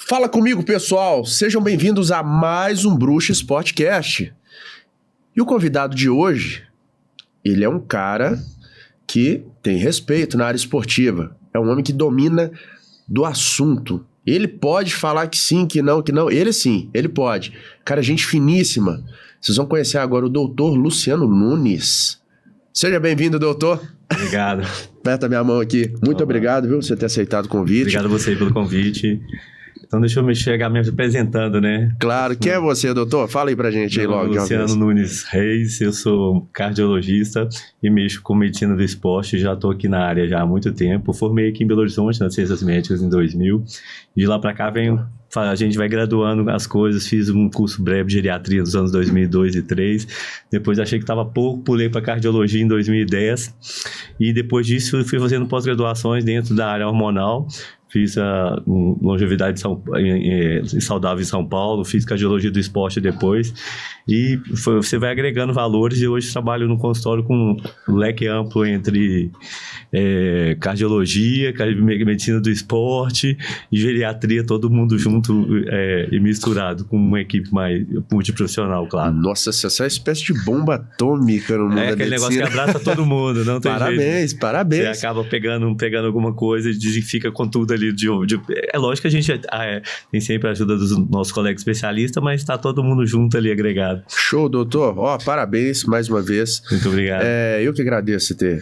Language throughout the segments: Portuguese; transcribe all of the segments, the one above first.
Fala comigo, pessoal! Sejam bem-vindos a mais um Bruxa Sportcast. E o convidado de hoje, ele é um cara que tem respeito na área esportiva. É um homem que domina do assunto. Ele pode falar que sim, que não. Ele sim, ele pode. Cara, gente finíssima. Vocês vão conhecer agora o doutor Luciano Nunes. Seja bem-vindo, doutor. Obrigado. Aperta minha mão aqui. Muito obrigado, viu, por você ter aceitado o convite. Obrigado a você pelo convite. Então deixa eu me chegar me apresentando, né? Claro. Quem é você, doutor? Fala aí pra gente aí logo. Luciano Nunes Reis, eu sou cardiologista e mexo com medicina do esporte. Já estou aqui na área já há muito tempo. Formei aqui em Belo Horizonte, nas Ciências Médicas, em 2000. De lá para cá a gente vai graduando as coisas. Fiz um curso breve de geriatria nos anos 2002 e 2003. Depois achei que estava pouco, pulei para cardiologia em 2010. E depois disso fui fazendo pós-graduações dentro da área hormonal. Fiz a longevidade saudável em São Paulo, fiz cardiologia do esporte depois. E você vai agregando valores e hoje trabalho no consultório com um leque amplo entre cardiologia, medicina do esporte e geriatria, todo mundo junto e misturado com uma equipe mais multiprofissional, claro. Nossa, essa é uma espécie de bomba atômica no mundo da aquele medicina. negócio que abraça todo mundo, não tem jeito. Parabéns. Você acaba pegando alguma coisa e fica com tudo ali. É lógico que a gente tem sempre a ajuda dos nossos colegas especialistas, mas está todo mundo junto ali, agregado. Show, doutor. Parabéns mais uma vez. Muito obrigado. Eu que agradeço ter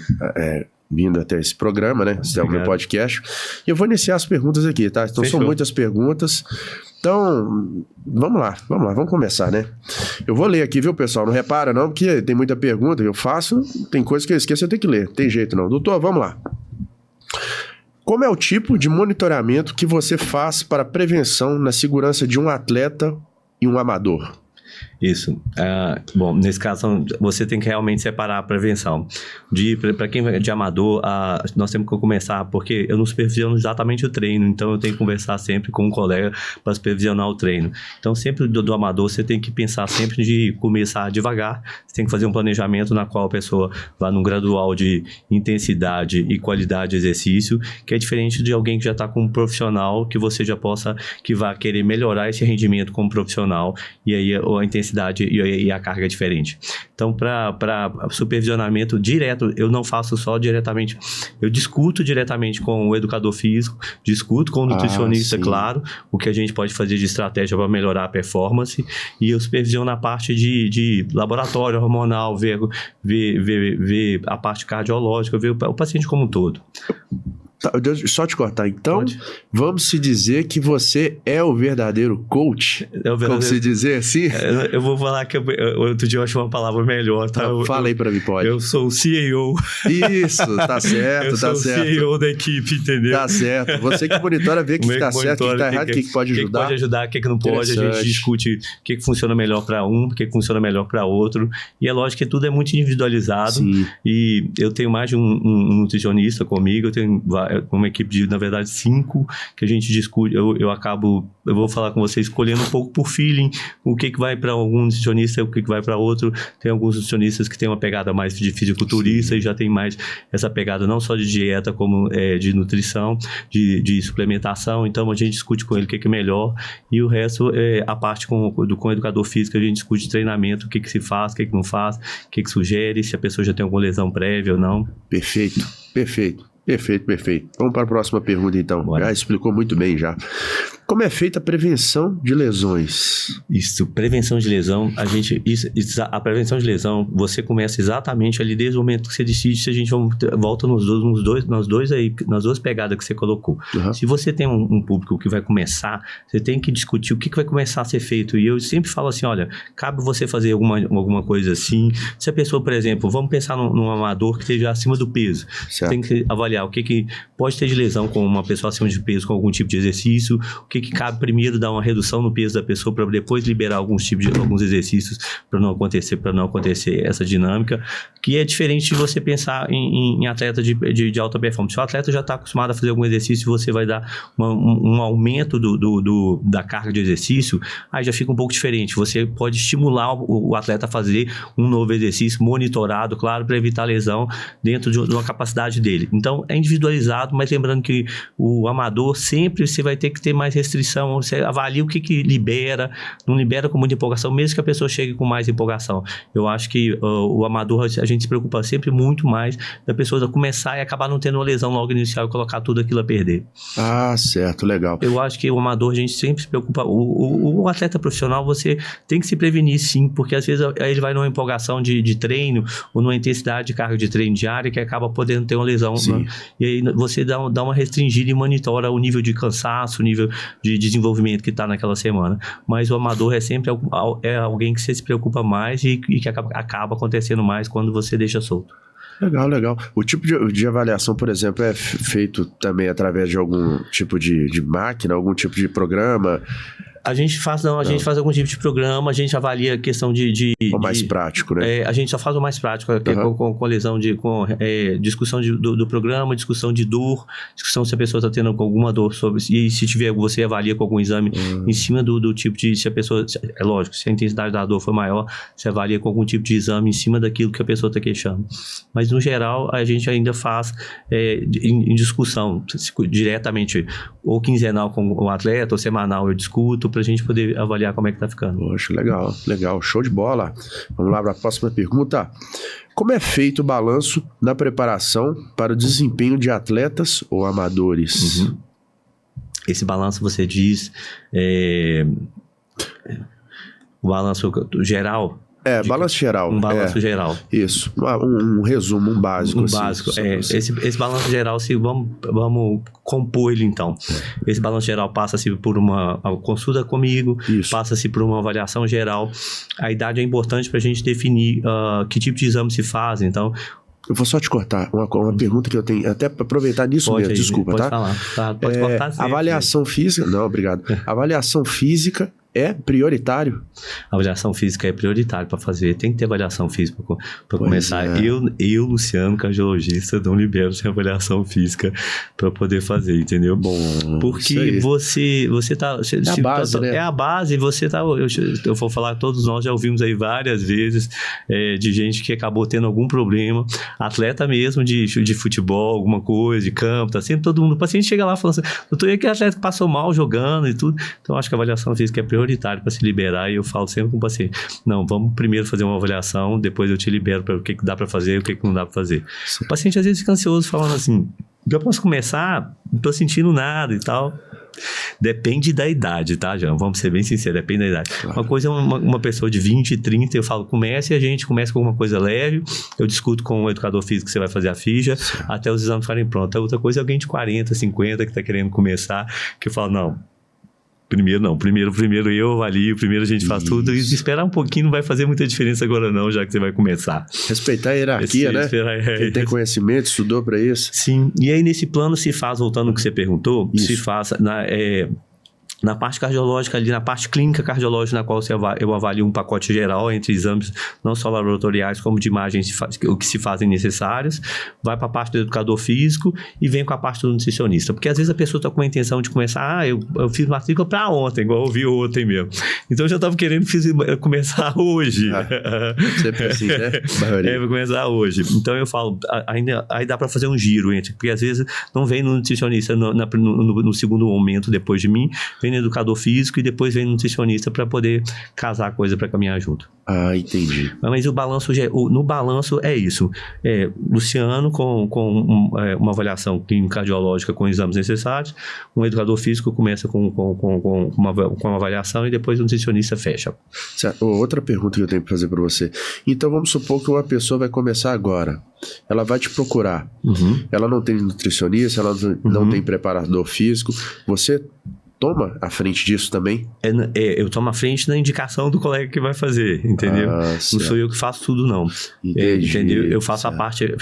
vindo até esse programa, né? Esse é o meu podcast. E eu vou iniciar as perguntas aqui, tá? Então Fechou. São muitas perguntas. Então, vamos lá, vamos começar, né? Eu vou ler aqui, viu, pessoal? Não repara não, porque tem muita pergunta que eu faço, tem coisa que eu esqueço, eu tenho que ler. Tem jeito não. Doutor, vamos lá. Como é o tipo de monitoramento que você faz para a prevenção na segurança de um atleta e um amador? Isso. Bom, nesse caso, você tem que realmente separar a prevenção. Para quem é de amador, nós temos que começar, porque eu não supervisiono exatamente o treino, então eu tenho que conversar sempre com um colega para supervisionar o treino. Então, sempre do amador, você tem que pensar sempre de começar devagar, você tem que fazer um planejamento na qual a pessoa vá num gradual de intensidade e qualidade de exercício, que é diferente de alguém que já está com um profissional, que vai querer melhorar esse rendimento como profissional, e aí a intensidade e a carga é diferente. Então, para supervisionamento direto, eu não faço só diretamente, eu discuto diretamente com o educador físico, discuto com o nutricionista, claro, o que a gente pode fazer de estratégia para melhorar a performance, e eu supervisiono a parte de laboratório hormonal, ver a parte cardiológica, ver o paciente como um todo. Só te cortar, então, Pode. Vamos se dizer que você é o verdadeiro coach? Como se dizer assim? Eu vou falar que outro dia eu achei uma palavra melhor, tá? Fala aí pra mim, pode. Eu sou o CEO. Isso, tá certo, eu sou o CEO da equipe, entendeu? Tá certo. Você que monitora, vê o que tá certo, o que tá errado, o que pode ajudar. O que pode ajudar, o que não pode. A gente discute o que funciona melhor para um, o que funciona melhor para outro. E é lógico que tudo é muito individualizado. Sim. E eu tenho mais de um nutricionista comigo, eu tenho uma equipe de, na verdade, 5 que a gente discute. Eu vou falar com você escolhendo um pouco por feeling o que vai para algum nutricionista, o que vai para outro. Tem alguns nutricionistas que têm uma pegada mais de fisiculturista. Sim. E já tem mais essa pegada não só de dieta, como de nutrição, de suplementação. Então a gente discute com ele o que é melhor, e o resto a parte com o educador físico, a gente discute treinamento, o que se faz, o que não faz, o que sugere, se a pessoa já tem alguma lesão prévia ou não. Perfeito. Vamos para a próxima pergunta, então. Bora. Já explicou muito bem, já. Como é feita a prevenção de lesões? Isso, prevenção de lesão, a prevenção de lesão, você começa exatamente ali desde o momento que você decide, se a gente volta nas duas pegadas que você colocou. Uhum. Se você tem um público que vai começar, você tem que discutir o que vai começar a ser feito. E eu sempre falo assim, olha, cabe você fazer alguma coisa assim. Se a pessoa, por exemplo, vamos pensar num amador que esteja acima do peso. Certo. Você tem que avaliar o que pode ter de lesão com uma pessoa acima de peso, com algum tipo de exercício, o que cabe primeiro dar uma redução no peso da pessoa para depois liberar alguns exercícios para não acontecer essa dinâmica, que é diferente de você pensar em atleta de alta performance. Se o atleta já está acostumado a fazer algum exercício, você vai dar um aumento da carga de exercício, aí já fica um pouco diferente. Você pode estimular o atleta a fazer um novo exercício monitorado, claro, para evitar lesão dentro de uma capacidade dele. Então, é individualizado, mas lembrando que o amador sempre você vai ter que ter mais restrição, você avalia o que libera, não libera com muita empolgação, mesmo que a pessoa chegue com mais empolgação. Eu acho que o amador, a gente se preocupa sempre muito mais da pessoa começar e acabar não tendo uma lesão logo inicial e colocar tudo aquilo a perder. Ah, certo, legal. Eu acho que o amador, a gente sempre se preocupa. O atleta profissional, você tem que se prevenir, sim, porque às vezes ele vai numa empolgação de treino ou numa intensidade de carga de treino diária que acaba podendo ter uma lesão. Né? E aí você dá uma restringida e monitora o nível de cansaço, o nível de desenvolvimento que está naquela semana. Mas o amador é sempre alguém que você se preocupa mais e que acaba acontecendo mais quando você deixa solto. Legal. O tipo de avaliação, por exemplo, é feito também através de algum tipo de máquina, algum tipo de programa? A gente faz algum tipo de programa, a gente avalia a questão o mais prático, né? A gente só faz o mais prático, com lesão, discussão do programa, discussão de dor, discussão se a pessoa está tendo alguma dor, e se tiver, você avalia com algum exame em cima do tipo de, se a pessoa, é lógico, se a intensidade da dor for maior, você avalia com algum tipo de exame em cima daquilo que a pessoa está queixando. Mas, no geral, a gente ainda faz em discussão, diretamente, ou quinzenal com o atleta, ou semanal eu discuto, para a gente poder avaliar como é que tá ficando. Poxa, legal, show de bola. Vamos lá para a próxima pergunta. Como é feito o balanço na preparação para o desempenho de atletas ou amadores? Esse balanço você diz o balanço geral? Balanço geral. Um balanço geral. Isso. Um resumo, um básico. Básico. Esse balanço geral, se vamos compor ele então. Esse balanço geral passa-se por uma consulta comigo, passa-se por uma avaliação geral. A idade é importante para a gente definir que tipo de exame se faz, então... Eu vou só te cortar. Uma pergunta que eu tenho, até para aproveitar nisso pode mesmo, desculpa, pode tá? Falar. Pode cortar sempre. Avaliação física... Não, obrigado. Avaliação física é prioritário? A avaliação física é prioritário para fazer. Tem que ter avaliação física para começar. Eu, Luciano, cardiologista, não libero sem avaliação física para poder fazer, entendeu? Bom, porque você tá... É a base, né? É a base, você tá... Eu vou falar, todos nós já ouvimos aí várias vezes de gente que acabou tendo algum problema, atleta mesmo de futebol, alguma coisa, de campo, tá sempre todo mundo... O paciente chega lá falando assim, doutor, e aquele atleta que passou mal jogando e tudo? Então, acho que a avaliação física é prioritária para se liberar, e eu falo sempre com o paciente, não, vamos primeiro fazer uma avaliação, depois eu te libero para o que dá para fazer e o que não dá para fazer. O paciente às vezes fica ansioso falando assim, já posso começar? Não tô sentindo nada e tal. Depende da idade, tá, João? Vamos ser bem sinceros, depende da idade. Claro. Uma coisa é uma pessoa de 20, 30, eu falo, comece, e a gente começa com alguma coisa leve, eu discuto com o educador físico que você vai fazer a ficha, até os exames ficarem prontos. A outra coisa é alguém de 40, 50 que tá querendo começar, que eu falo, não, primeiro eu avalio, primeiro a gente faz tudo, e esperar um pouquinho não vai fazer muita diferença agora não, já que você vai começar. Respeitar a hierarquia, né? Quem tem conhecimento, estudou para isso. Sim, e aí nesse plano se faz, voltando ao que você perguntou, se faz na parte cardiológica, ali na parte clínica cardiológica, na qual eu avalio um pacote geral entre exames não só laboratoriais, como de imagens o que se fazem necessários, vai para a parte do educador físico e vem com a parte do nutricionista, porque às vezes a pessoa está com a intenção de começar, eu fiz matrícula para ontem, igual eu vi ontem mesmo, então eu já estava querendo começar hoje. Sempre assim, né? Vou começar hoje. Então eu falo, aí dá para fazer um giro porque às vezes não vem no nutricionista no segundo momento depois de mim, vem no educador físico e depois vem no nutricionista para poder casar a coisa para caminhar junto. Ah, entendi. Mas no balanço é isso. Luciano com uma avaliação clínica cardiológica com exames necessários, um educador físico começa com uma avaliação e depois o nutricionista fecha. Certo. Outra pergunta que eu tenho para fazer para você. Então vamos supor que uma pessoa vai começar agora. Ela vai te procurar. Ela não tem nutricionista, ela não tem preparador físico. Você toma à frente disso também? Eu tomo à frente na indicação do colega que vai fazer, entendeu? Não sou eu que faço tudo, não. Entendeu? Eu faço a parte...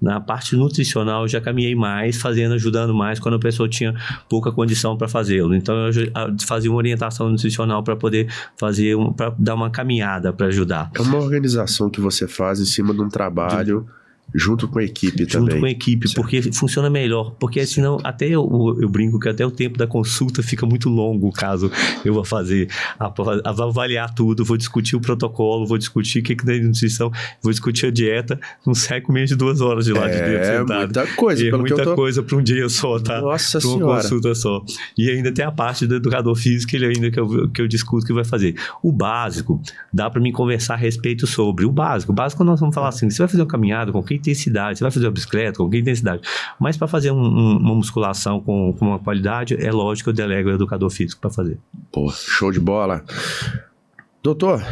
Na parte nutricional eu já caminhei mais, ajudando mais quando a pessoa tinha pouca condição para fazê-lo. Então eu fazia uma orientação nutricional para poder fazer, para dar uma caminhada para ajudar. É uma organização que você faz em cima de um trabalho Junto com a equipe também. Junto com a equipe, certo. Porque funciona melhor. Porque senão, até eu brinco que até o tempo da consulta fica muito longo, caso eu vou fazer, avaliar tudo, vou discutir o protocolo, vou discutir o que é nutrição, vou discutir a dieta, não sai com menos de 2 horas de lá de dentro sentado. Muita coisa. Muita coisa para um dia só, tá? Nossa pra uma senhora. Consulta só. E ainda tem a parte do educador físico, ele ainda que eu discuto que vai fazer. O básico, dá para mim conversar a respeito sobre. O básico nós vamos falar assim, você vai fazer uma caminhada com que intensidade, você vai fazer uma bicicleta com que intensidade, mas para fazer uma musculação com uma qualidade, é lógico que eu delego o educador físico para fazer. Pô, show de bola. Doutor,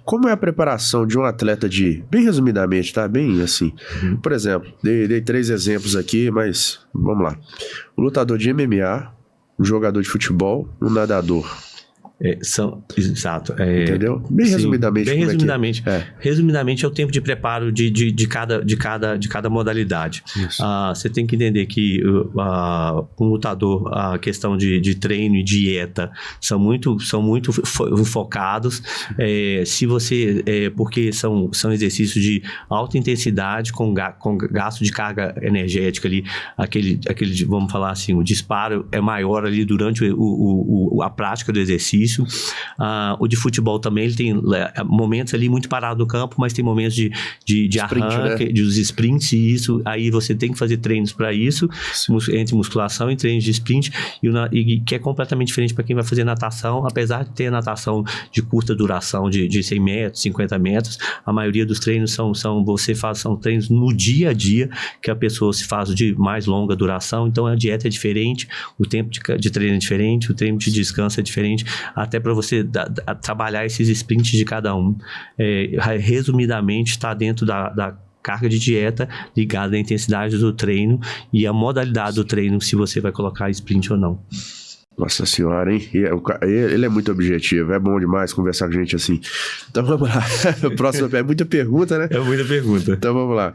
como é a preparação de um atleta bem resumidamente, tá? Bem assim. Por exemplo, dei 3 exemplos aqui, mas vamos lá. Um lutador de MMA, um jogador de futebol, um nadador. Exato. Entendeu? Bem resumidamente. Bem resumidamente. Resumidamente é o tempo de preparo de cada modalidade. Você tem que entender que um lutador, a questão de treino e dieta são muito focados. Porque são exercícios de alta intensidade com gasto de carga energética ali, aquele vamos falar assim, o disparo é maior ali durante a prática do exercício. O de futebol também, ele tem momentos ali muito parado no campo, mas tem momentos de arranque, né? Dos sprints, e isso, aí você tem que fazer treinos para isso, entre musculação e treinos de sprint, e que é completamente diferente para quem vai fazer natação, apesar de ter natação de curta duração, de 100 metros, 50 metros, a maioria dos treinos são treinos no dia a dia, que a pessoa se faz de mais longa duração, então a dieta é diferente, o tempo de treino é diferente, o tempo de descanso é diferente, até para você trabalhar esses sprints de cada um. Resumidamente, está dentro da carga de dieta ligada à intensidade do treino e a modalidade do treino, se você vai colocar sprint ou não. Nossa senhora, hein? Ele é muito objetivo, é bom demais conversar com gente assim. Então vamos lá. Próxima é muita pergunta, né? É muita pergunta. Então vamos lá.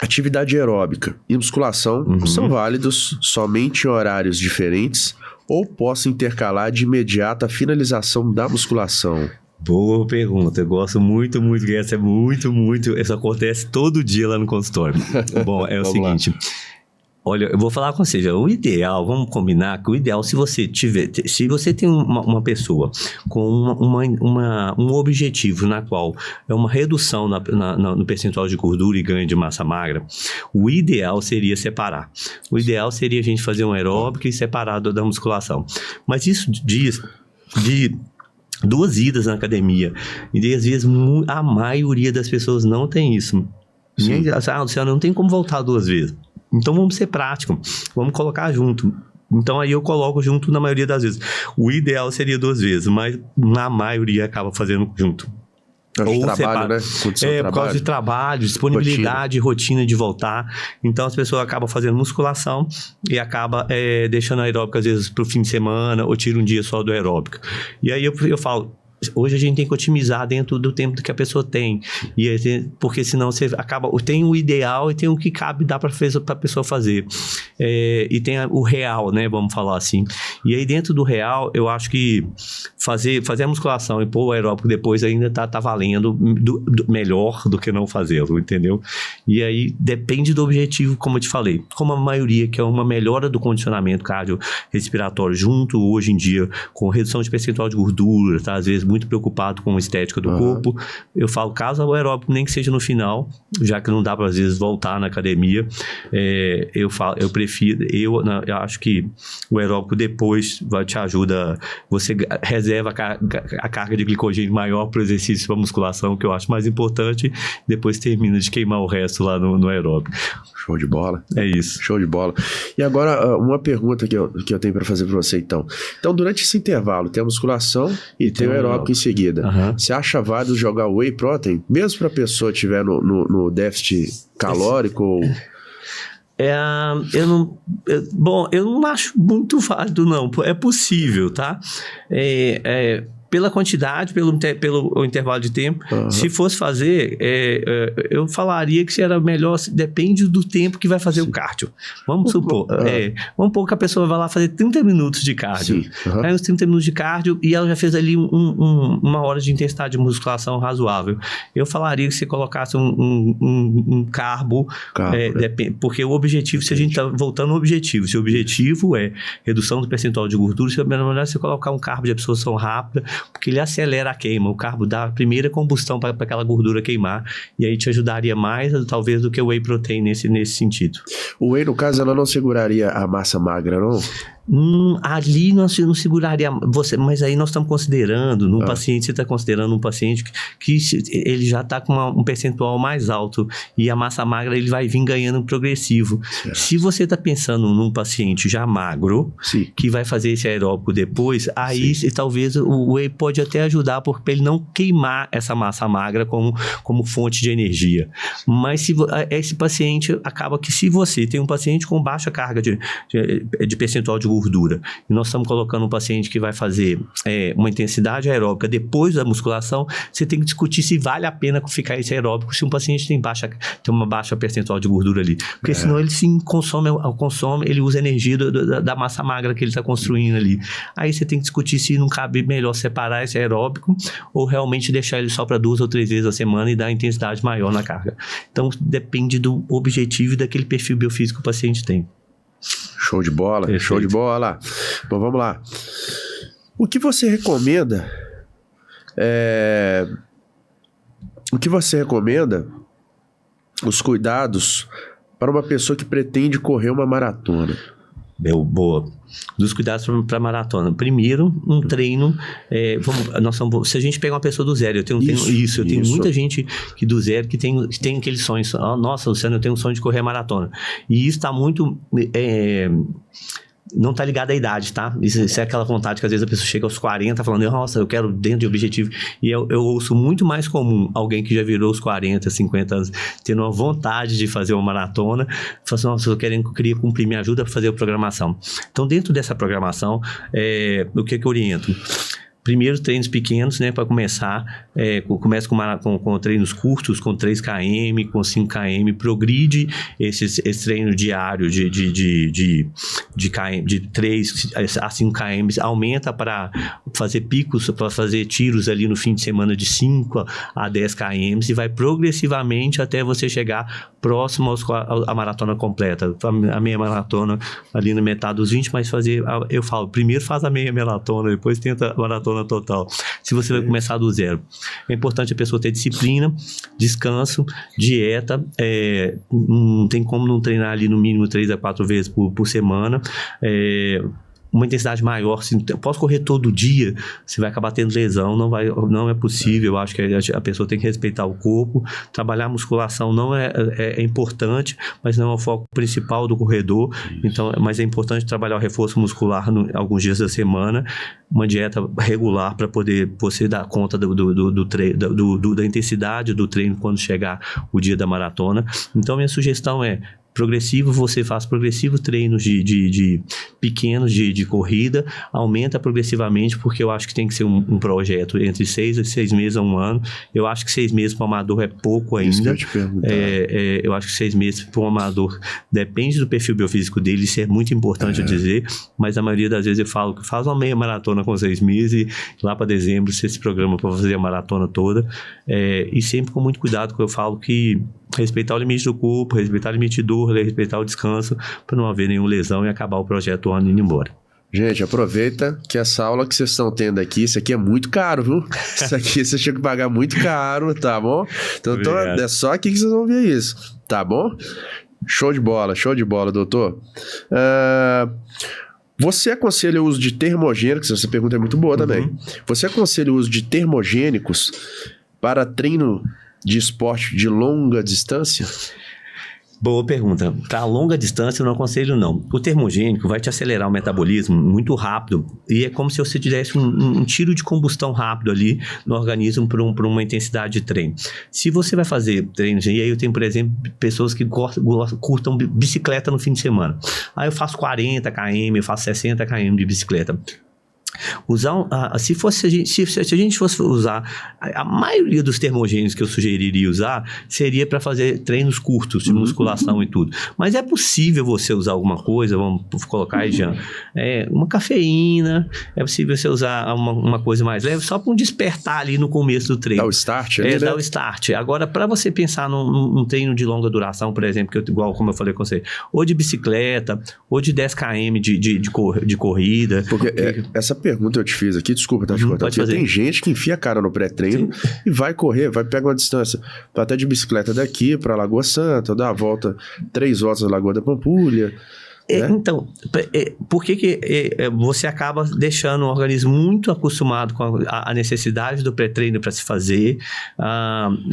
Atividade aeróbica e musculação são válidos somente em horários diferentes ou posso intercalar de imediato a finalização da musculação? Boa pergunta, eu gosto muito, essa é muito, isso acontece todo dia lá no consultório. Bom, é o seguinte, olha, eu vou falar com você, o ideal, vamos combinar que o ideal, se você tem uma pessoa com um objetivo na qual é uma redução no percentual de gordura e ganho de massa magra, o ideal seria separar. O ideal seria a gente fazer um aeróbico e separar da musculação. Mas isso diz de 2 idas na academia. E às vezes a maioria das pessoas não tem isso. Luciano, não tem como voltar 2 vezes. Então vamos ser práticos, vamos colocar junto. Então aí eu coloco junto na maioria das vezes. O ideal seria 2 vezes, mas na maioria acaba fazendo junto. Ou trabalho, né? Por causa de trabalho, disponibilidade, rotina de voltar. Então as pessoas acabam fazendo musculação e acabam deixando a aeróbica às vezes para o fim de semana ou tira um dia só do aeróbico. E aí eu falo, hoje a gente tem que otimizar dentro do tempo que a pessoa tem. Porque senão você acaba... Tem o ideal e tem o que cabe, dá para a pessoa fazer. E tem o real, né? Vamos falar assim. E aí dentro do real, eu acho que fazer a musculação e pôr o aeróbico depois ainda tá valendo melhor do que não fazê-lo, entendeu? E aí depende do objetivo, como eu te falei. Como a maioria, que é uma melhora do condicionamento cardiorrespiratório, junto hoje em dia com redução de percentual de gordura, tá? Às vezes muito preocupado com a estética do corpo. Eu falo, caso o aeróbico nem que seja no final, já que não dá para às vezes voltar na academia, eu prefiro, eu acho que o aeróbico depois te ajuda, você reserva a carga de glicogênio maior para o exercício, para a musculação, que eu acho mais importante, depois termina de queimar o resto lá no aeróbico. Show de bola. É isso. Show de bola. E agora, uma pergunta que eu tenho para fazer para você, então. Então, durante esse intervalo, tem a musculação e tem o aeróbico em seguida. Você acha válido jogar whey protein, mesmo para a pessoa estiver no déficit calórico? Ou... eu não acho muito válido, não. É possível, tá? pela quantidade, pelo intervalo de tempo. Se fosse fazer, eu falaria que era melhor, depende do tempo que vai fazer o cardio. Vamos supor, vamos supor que a pessoa vai lá fazer 30 minutos de cardio. Aí uns 30 minutos de cardio e ela já fez ali uma hora de intensidade de musculação razoável. Eu falaria que você colocasse um carbo, porque o objetivo, se a gente está voltando ao objetivo, se o objetivo é redução do percentual de gordura, se é melhor você colocar um carbo de absorção rápida, porque ele acelera a queima. O carbo dá a primeira combustão para aquela gordura queimar, e aí te ajudaria mais, talvez, do que o whey protein nesse sentido. O whey, no caso, ela não seguraria a massa magra, não? Ali nós não seguraria você, mas aí nós estamos considerando num paciente, você está considerando um paciente que ele já está com um percentual mais alto e a massa magra ele vai vir ganhando progressivo. Se você está pensando num paciente já magro, que vai fazer esse aeróbico depois, aí talvez o whey pode até ajudar para ele não queimar essa massa magra como fonte de energia. Mas se esse paciente acaba que se você tem um paciente com baixa carga de percentual de gordura, e nós estamos colocando um paciente que vai fazer uma intensidade aeróbica depois da musculação, você tem que discutir se vale a pena ficar esse aeróbico se um paciente tem uma baixa percentual de gordura ali, porque senão ele sim consome, ele usa energia da massa magra que ele está construindo ali. Aí você tem que discutir se não cabe melhor separar esse aeróbico ou realmente deixar ele só para 2 ou 3 vezes a semana e dar intensidade maior na carga. Então depende do objetivo e daquele perfil biofísico que o paciente tem. Show de bola, perfeito. Show de bola. Bom, vamos lá. O que você recomenda? Os cuidados para uma pessoa que pretende correr uma maratona? Boa. Dos cuidados para maratona. Primeiro, um treino. Se a gente pegar uma pessoa do zero, eu tenho muita gente que do zero que tem aquele sonho. Nossa, Luciano, eu tenho um sonho de correr maratona. E isso está muito. Não está ligado à idade, tá? Isso é aquela vontade que às vezes a pessoa chega aos 40 falando, nossa, eu quero dentro de objetivo. E eu ouço muito mais comum alguém que já virou os 40, 50 anos, tendo uma vontade de fazer uma maratona, fala assim, nossa, eu queria cumprir, me ajuda para fazer a programação. Então, dentro dessa programação, o que eu oriento? Primeiro, treinos pequenos, né, para começar. Começa com treinos curtos, com 3 km, com 5 km. Progride esse treino diário de 3 a 5 km. Aumenta para fazer picos, para fazer tiros ali no fim de semana de 5 a 10 km. E vai progressivamente até você chegar próximo à maratona completa. A meia maratona ali na metade dos 20, mas eu falo, primeiro faz a meia maratona, depois tenta a maratona total. Se você vai começar do zero. É importante a pessoa ter disciplina, descanso, dieta, não tem como não treinar ali no mínimo 3 a 4 vezes por semana. Uma intensidade maior, se posso correr todo dia, você vai acabar tendo lesão, não é possível. Eu acho que a pessoa tem que respeitar o corpo. Trabalhar a musculação não é importante, mas não é o foco principal do corredor. Então, mas é importante trabalhar o reforço muscular alguns dias da semana, uma dieta regular para poder você dar conta da intensidade do treino quando chegar o dia da maratona. Então, minha sugestão é progressivo, você faz progressivos treinos de pequenos de corrida, aumenta progressivamente, porque eu acho que tem que ser um projeto entre 6 meses a 1 ano. Eu acho que 6 meses para um amador é pouco ainda. Isso que eu te perguntar. Eu acho que 6 meses para um amador depende do perfil biofísico dele, isso é muito importante dizer, mas a maioria das vezes eu falo que faz uma meia maratona com 6 meses e lá para dezembro você se programa para fazer a maratona toda, e sempre com muito cuidado, que eu falo que respeitar o limite do corpo, respeitar o limite de dor, respeitar o descanso, para não haver nenhuma lesão e acabar o projeto ano indo embora. Gente, aproveita que essa aula que vocês estão tendo aqui, isso aqui é muito caro, viu? Isso aqui você tinha que pagar muito caro, tá bom? Então é só aqui que vocês vão ver isso, tá bom? Show de bola, doutor. Você aconselha o uso de termogênicos? Essa pergunta é muito boa também. Você aconselha o uso de termogênicos para treino de esporte de longa distância? Boa pergunta. Para longa distância eu não aconselho não. O termogênico vai te acelerar o metabolismo muito rápido e é como se você tivesse um tiro de combustão rápido ali no organismo para uma intensidade de treino. Se você vai fazer treinos, e aí eu tenho, por exemplo, pessoas que curtam bicicleta no fim de semana. Aí eu faço 40 km, eu faço 60 km de bicicleta. Se a gente fosse usar, a maioria dos termogênicos que eu sugeriria usar seria para fazer treinos curtos de musculação e tudo. Mas é possível você usar alguma coisa, vamos colocar aí, Jean, uma cafeína, é possível você usar uma coisa mais leve, só para um despertar ali no começo do treino. Dá o start ali, né? Dá o start. Agora, para você pensar num treino de longa duração, por exemplo, igual como eu falei com você, ou de bicicleta, ou de 10 km de corrida. Porque essa pergunta eu te fiz aqui, desculpa, tá te cortando. Porque tem gente que enfia a cara no pré-treino e vai correr, vai pegar uma distância até de bicicleta daqui para Lagoa Santa, dar a volta 3 voltas na Lagoa da Pampulha. Então, por que você acaba deixando o organismo muito acostumado com a necessidade do pré-treino para se fazer?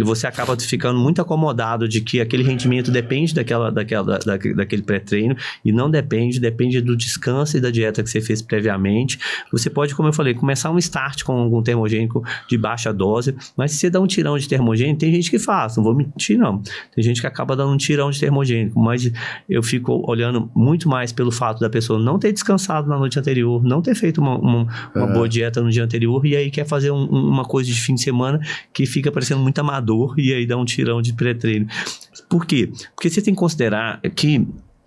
Você acaba ficando muito acomodado de que aquele rendimento depende daquele pré-treino e não depende do descanso e da dieta que você fez previamente. Você pode, como eu falei, começar um start com algum termogênico de baixa dose, mas se você dá um tirão de termogênico, tem gente que faz, não vou mentir não. Tem gente que acaba dando um tirão de termogênico, mas eu fico olhando muito mais pelo fato da pessoa não ter descansado na noite anterior, não ter feito uma boa dieta no dia anterior e aí quer fazer uma coisa de fim de semana que fica parecendo muito amador e aí dá um tirão de pré-treino. Por quê? Porque você tem que considerar que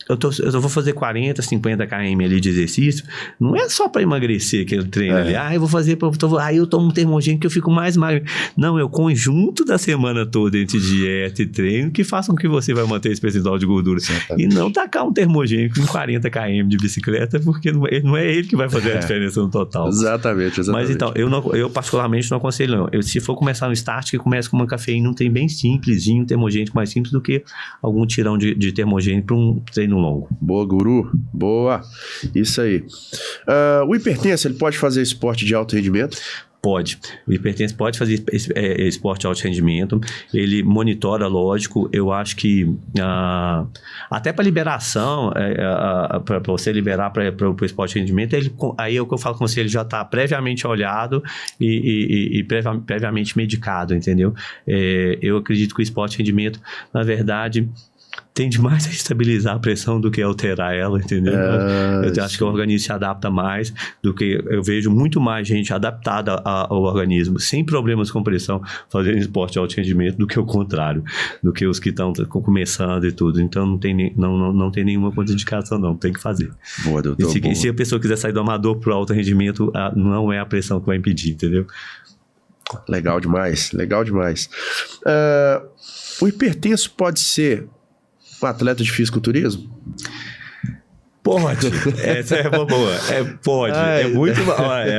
eu vou fazer 40, 50 km ali de exercício, não é só para emagrecer aquele treino ali. Eu vou fazer, eu tomo um termogênico que eu fico mais magro. Não, é o conjunto da semana toda entre dieta e treino que façam que você vai manter esse percentual de gordura. Exatamente. E não tacar um termogênico em 40 km de bicicleta, porque não é ele que vai fazer a diferença no total. Exatamente. Mas então, eu particularmente não aconselho não. Se for começar no start, que comece com uma cafeína, um trem bem simplesinho, um termogênico mais simples do que algum tirão de termogênico para um treino longo. Boa, guru. Boa. Isso aí. O hipertenso, ele pode fazer esporte de alto rendimento? Pode. O hipertenso pode fazer esporte de alto rendimento. Ele monitora, lógico. Eu acho que até para liberação, para você liberar para o esporte de rendimento, aí é o que eu falo com você, ele já está previamente olhado e previamente medicado, entendeu? Eu acredito que o esporte de rendimento, na verdade, tende mais a estabilizar a pressão do que alterar ela, entendeu? Eu acho que o organismo se adapta mais do que... Eu vejo muito mais gente adaptada ao organismo, sem problemas com pressão, fazendo esporte de alto rendimento, do que o contrário, do que os que estão começando e tudo. Então, não tem nenhuma contraindicação, não. Tem que fazer. Boa, doutor. E se a pessoa quiser sair do amador para o alto rendimento, não é a pressão que vai impedir, entendeu? Legal demais, legal demais. O hipertenso pode ser um atleta de fisiculturismo? Pode. Essa é uma boa. Pode.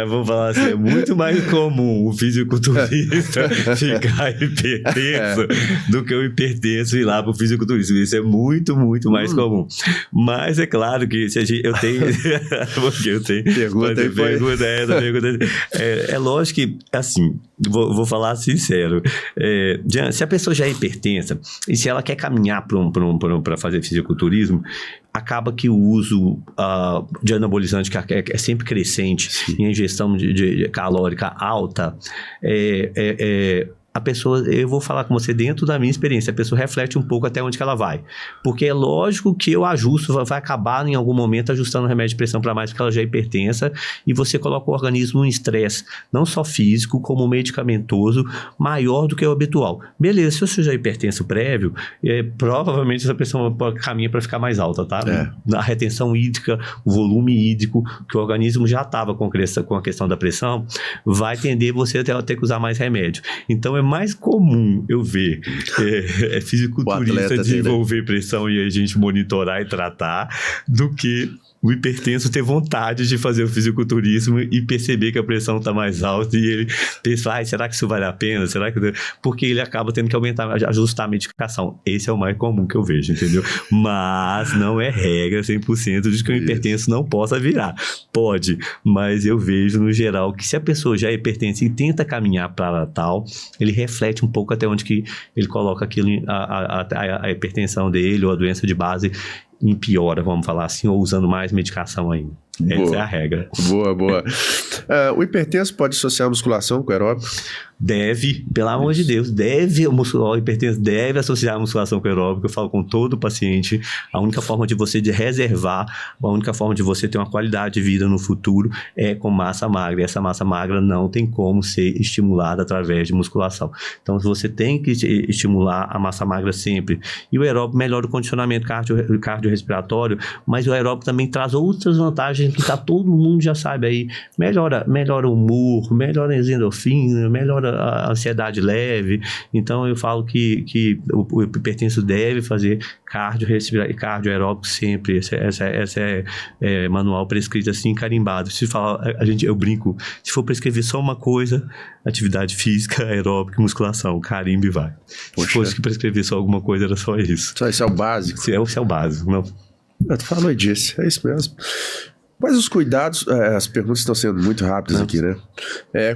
Vou falar assim, é muito mais comum o fisiculturista ficar hipertenso do que o hipertenso ir lá pro fisiculturismo. Isso é muito, muito mais comum. Mas é claro que eu tenho... Porque eu tenho... Pergunta. É lógico que, assim, vou falar sincero. Se a pessoa já é hipertensa e se ela quer caminhar para fazer fisiculturismo, acaba que o uso de anabolizante, que é sempre crescente, e a ingestão de calórica alta, a pessoa, eu vou falar com você dentro da minha experiência, a pessoa reflete um pouco até onde que ela vai. Porque é lógico que eu ajusto, vai acabar em algum momento ajustando o remédio de pressão para mais, porque ela já é hipertensa, e você coloca o organismo em estresse, não só físico, como medicamentoso, maior do que o habitual. Beleza, se você já é hipertenso prévio, provavelmente essa pressão caminha para ficar mais alta, tá? A retenção hídrica, o volume hídrico, que o organismo já estava com a questão da pressão, vai tender você a ter que usar mais remédio. Então, é mais comum eu ver fisiculturista desenvolver pressão e a gente monitorar e tratar do que o hipertenso ter vontade de fazer o fisiculturismo e perceber que a pressão está mais alta e ele pensa, será que isso vale a pena? Porque ele acaba tendo que ajustar a medicação. Esse é o mais comum que eu vejo, entendeu? Mas não é regra 100% de que o hipertenso não possa virar. Pode, mas eu vejo no geral que se a pessoa já é hipertensa e tenta caminhar para tal, ele reflete um pouco até onde que ele coloca aquilo, a hipertensão dele ou a doença de base empeora, vamos falar assim, ou usando mais medicação ainda. Essa é a regra. Boa. O hipertenso pode associar a musculação com o aeróbico? Deve, pelo amor de Deus, o hipertenso deve associar a musculação com o aeróbico. Eu falo com todo paciente, a única forma de você reservar, a única forma de você ter uma qualidade de vida no futuro é com massa magra. E essa massa magra não tem como ser estimulada através de musculação. Então, você tem que estimular a massa magra sempre. E o aeróbico melhora o condicionamento cardiorrespiratório, mas o aeróbico também traz outras vantagens que todo mundo já sabe aí. Melhora o humor, melhora a endorfina, melhora a ansiedade leve. Então eu falo que o hipertenso deve fazer cardio aeróbico sempre. Essa é manual prescrito assim, carimbado. Se falar, eu brinco, se for prescrever só uma coisa, atividade física, aeróbico e musculação, carimbo e vai. Poxa. Se fosse que prescrever só alguma coisa, era só isso. Só isso é o básico? Esse é o básico, não. Tu falou disso, é isso mesmo. Quais os cuidados, as perguntas estão sendo muito rápidas aqui, né?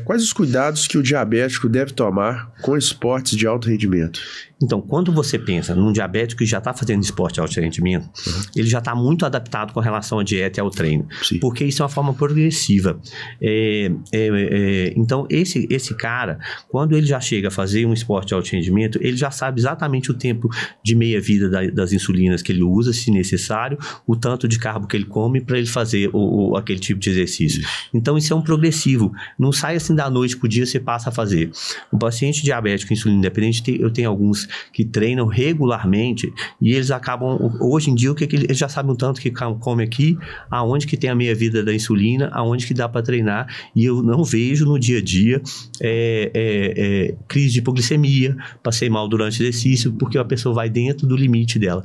Quais os cuidados que o diabético deve tomar com esportes de alto rendimento? Então, quando você pensa num diabético que já está fazendo esporte de alto rendimento, ele já está muito adaptado com relação à dieta e ao treino. Sim. Porque isso é uma forma progressiva. Então, esse cara, quando ele já chega a fazer um esporte de alto rendimento, ele já sabe exatamente o tempo de meia-vida das insulinas que ele usa, se necessário, o tanto de carbo que ele come para ele fazer aquele tipo de exercício. Então, isso é um progressivo. Não sai assim da noite para o dia, você passa a fazer. O paciente diabético insulina independente, eu tenho alguns que treinam regularmente e eles acabam, hoje em dia, eles já sabem o tanto que come aqui, aonde que tem a meia-vida da insulina, aonde que dá para treinar, e eu não vejo no dia a dia crise de hipoglicemia, passei mal durante o exercício, porque a pessoa vai dentro do limite dela.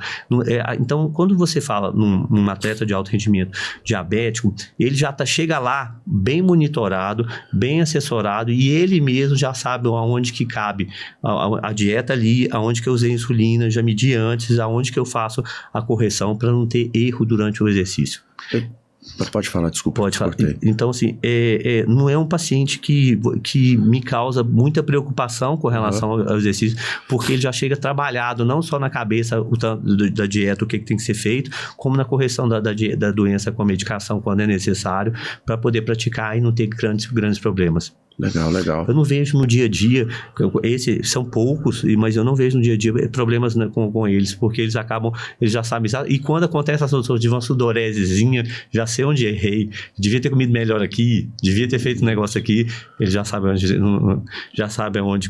Então, quando você fala num atleta de alto rendimento diabético, ele já chega lá bem monitorado, bem assessorado, e ele mesmo já sabe aonde que cabe a dieta ali, aonde que eu usei insulina, já medi antes, aonde que eu faço a correção para não ter erro durante o exercício. Pode falar, desculpa. Pode falar. Então, assim, não é um paciente que me causa muita preocupação com relação ao exercício, porque ele já chega trabalhado, não só na cabeça o tanto da dieta, o que tem que ser feito, como na correção da doença com a medicação, quando é necessário, para poder praticar e não ter grandes problemas. Legal. Eu não vejo no dia a dia, são poucos, mas eu não vejo no dia a dia problemas com eles, porque eles já sabem, e quando acontece de uma sudoresezinha, já sei onde errei, devia ter comido melhor aqui, devia ter feito um negócio aqui, eles já sabem onde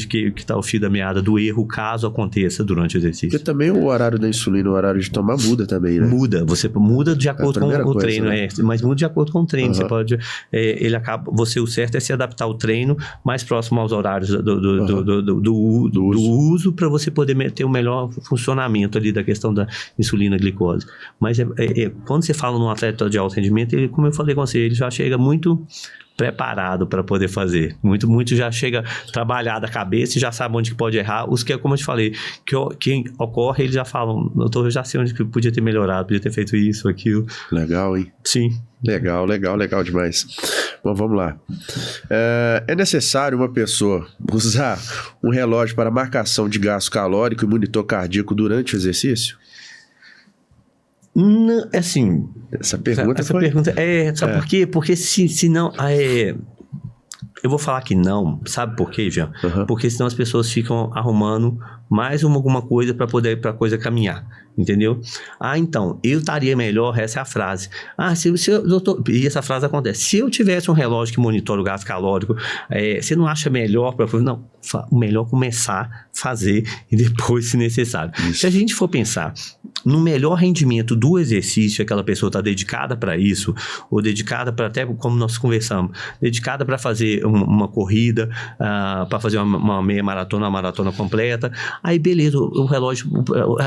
que está o fio da meada do erro, caso aconteça durante o exercício. Porque também o horário da insulina, o horário de tomar muda também, né? Você muda de acordo com o treino, né? Mas muda de acordo com o treino, você pode, o certo é se adaptar o treino mais próximo aos horários do uso para você poder ter o melhor funcionamento ali da questão da insulina glicose. Mas quando você fala num atleta de alto rendimento, ele, como eu falei com você, ele já chega muito preparado para poder fazer. Muito já chega trabalhado a cabeça e já sabe onde que pode errar. Os que, como eu te falei, que ocorre, eles já falam, doutor, eu já sei onde que podia ter melhorado, podia ter feito isso, aquilo. Legal, hein? Sim. Legal demais. Bom, vamos lá. É necessário uma pessoa usar um relógio para marcação de gasto calórico e monitor cardíaco durante o exercício? Não, assim... Essa pergunta sabe por quê? Porque se não... eu vou falar que não, sabe por quê, Jean? Porque senão as pessoas ficam arrumando mais alguma coisa para poder a coisa caminhar, entendeu? Então, eu estaria melhor, essa é a frase. Doutor, e essa frase acontece, se eu tivesse um relógio que monitora o gasto calórico, você não acha melhor para... Não, o melhor começar a fazer e depois, se necessário. Isso. Se a gente for pensar no melhor rendimento do exercício, aquela pessoa está dedicada para isso, ou dedicada para, até como nós conversamos, dedicada para fazer uma corrida, para fazer uma meia maratona, uma maratona completa, aí beleza, o relógio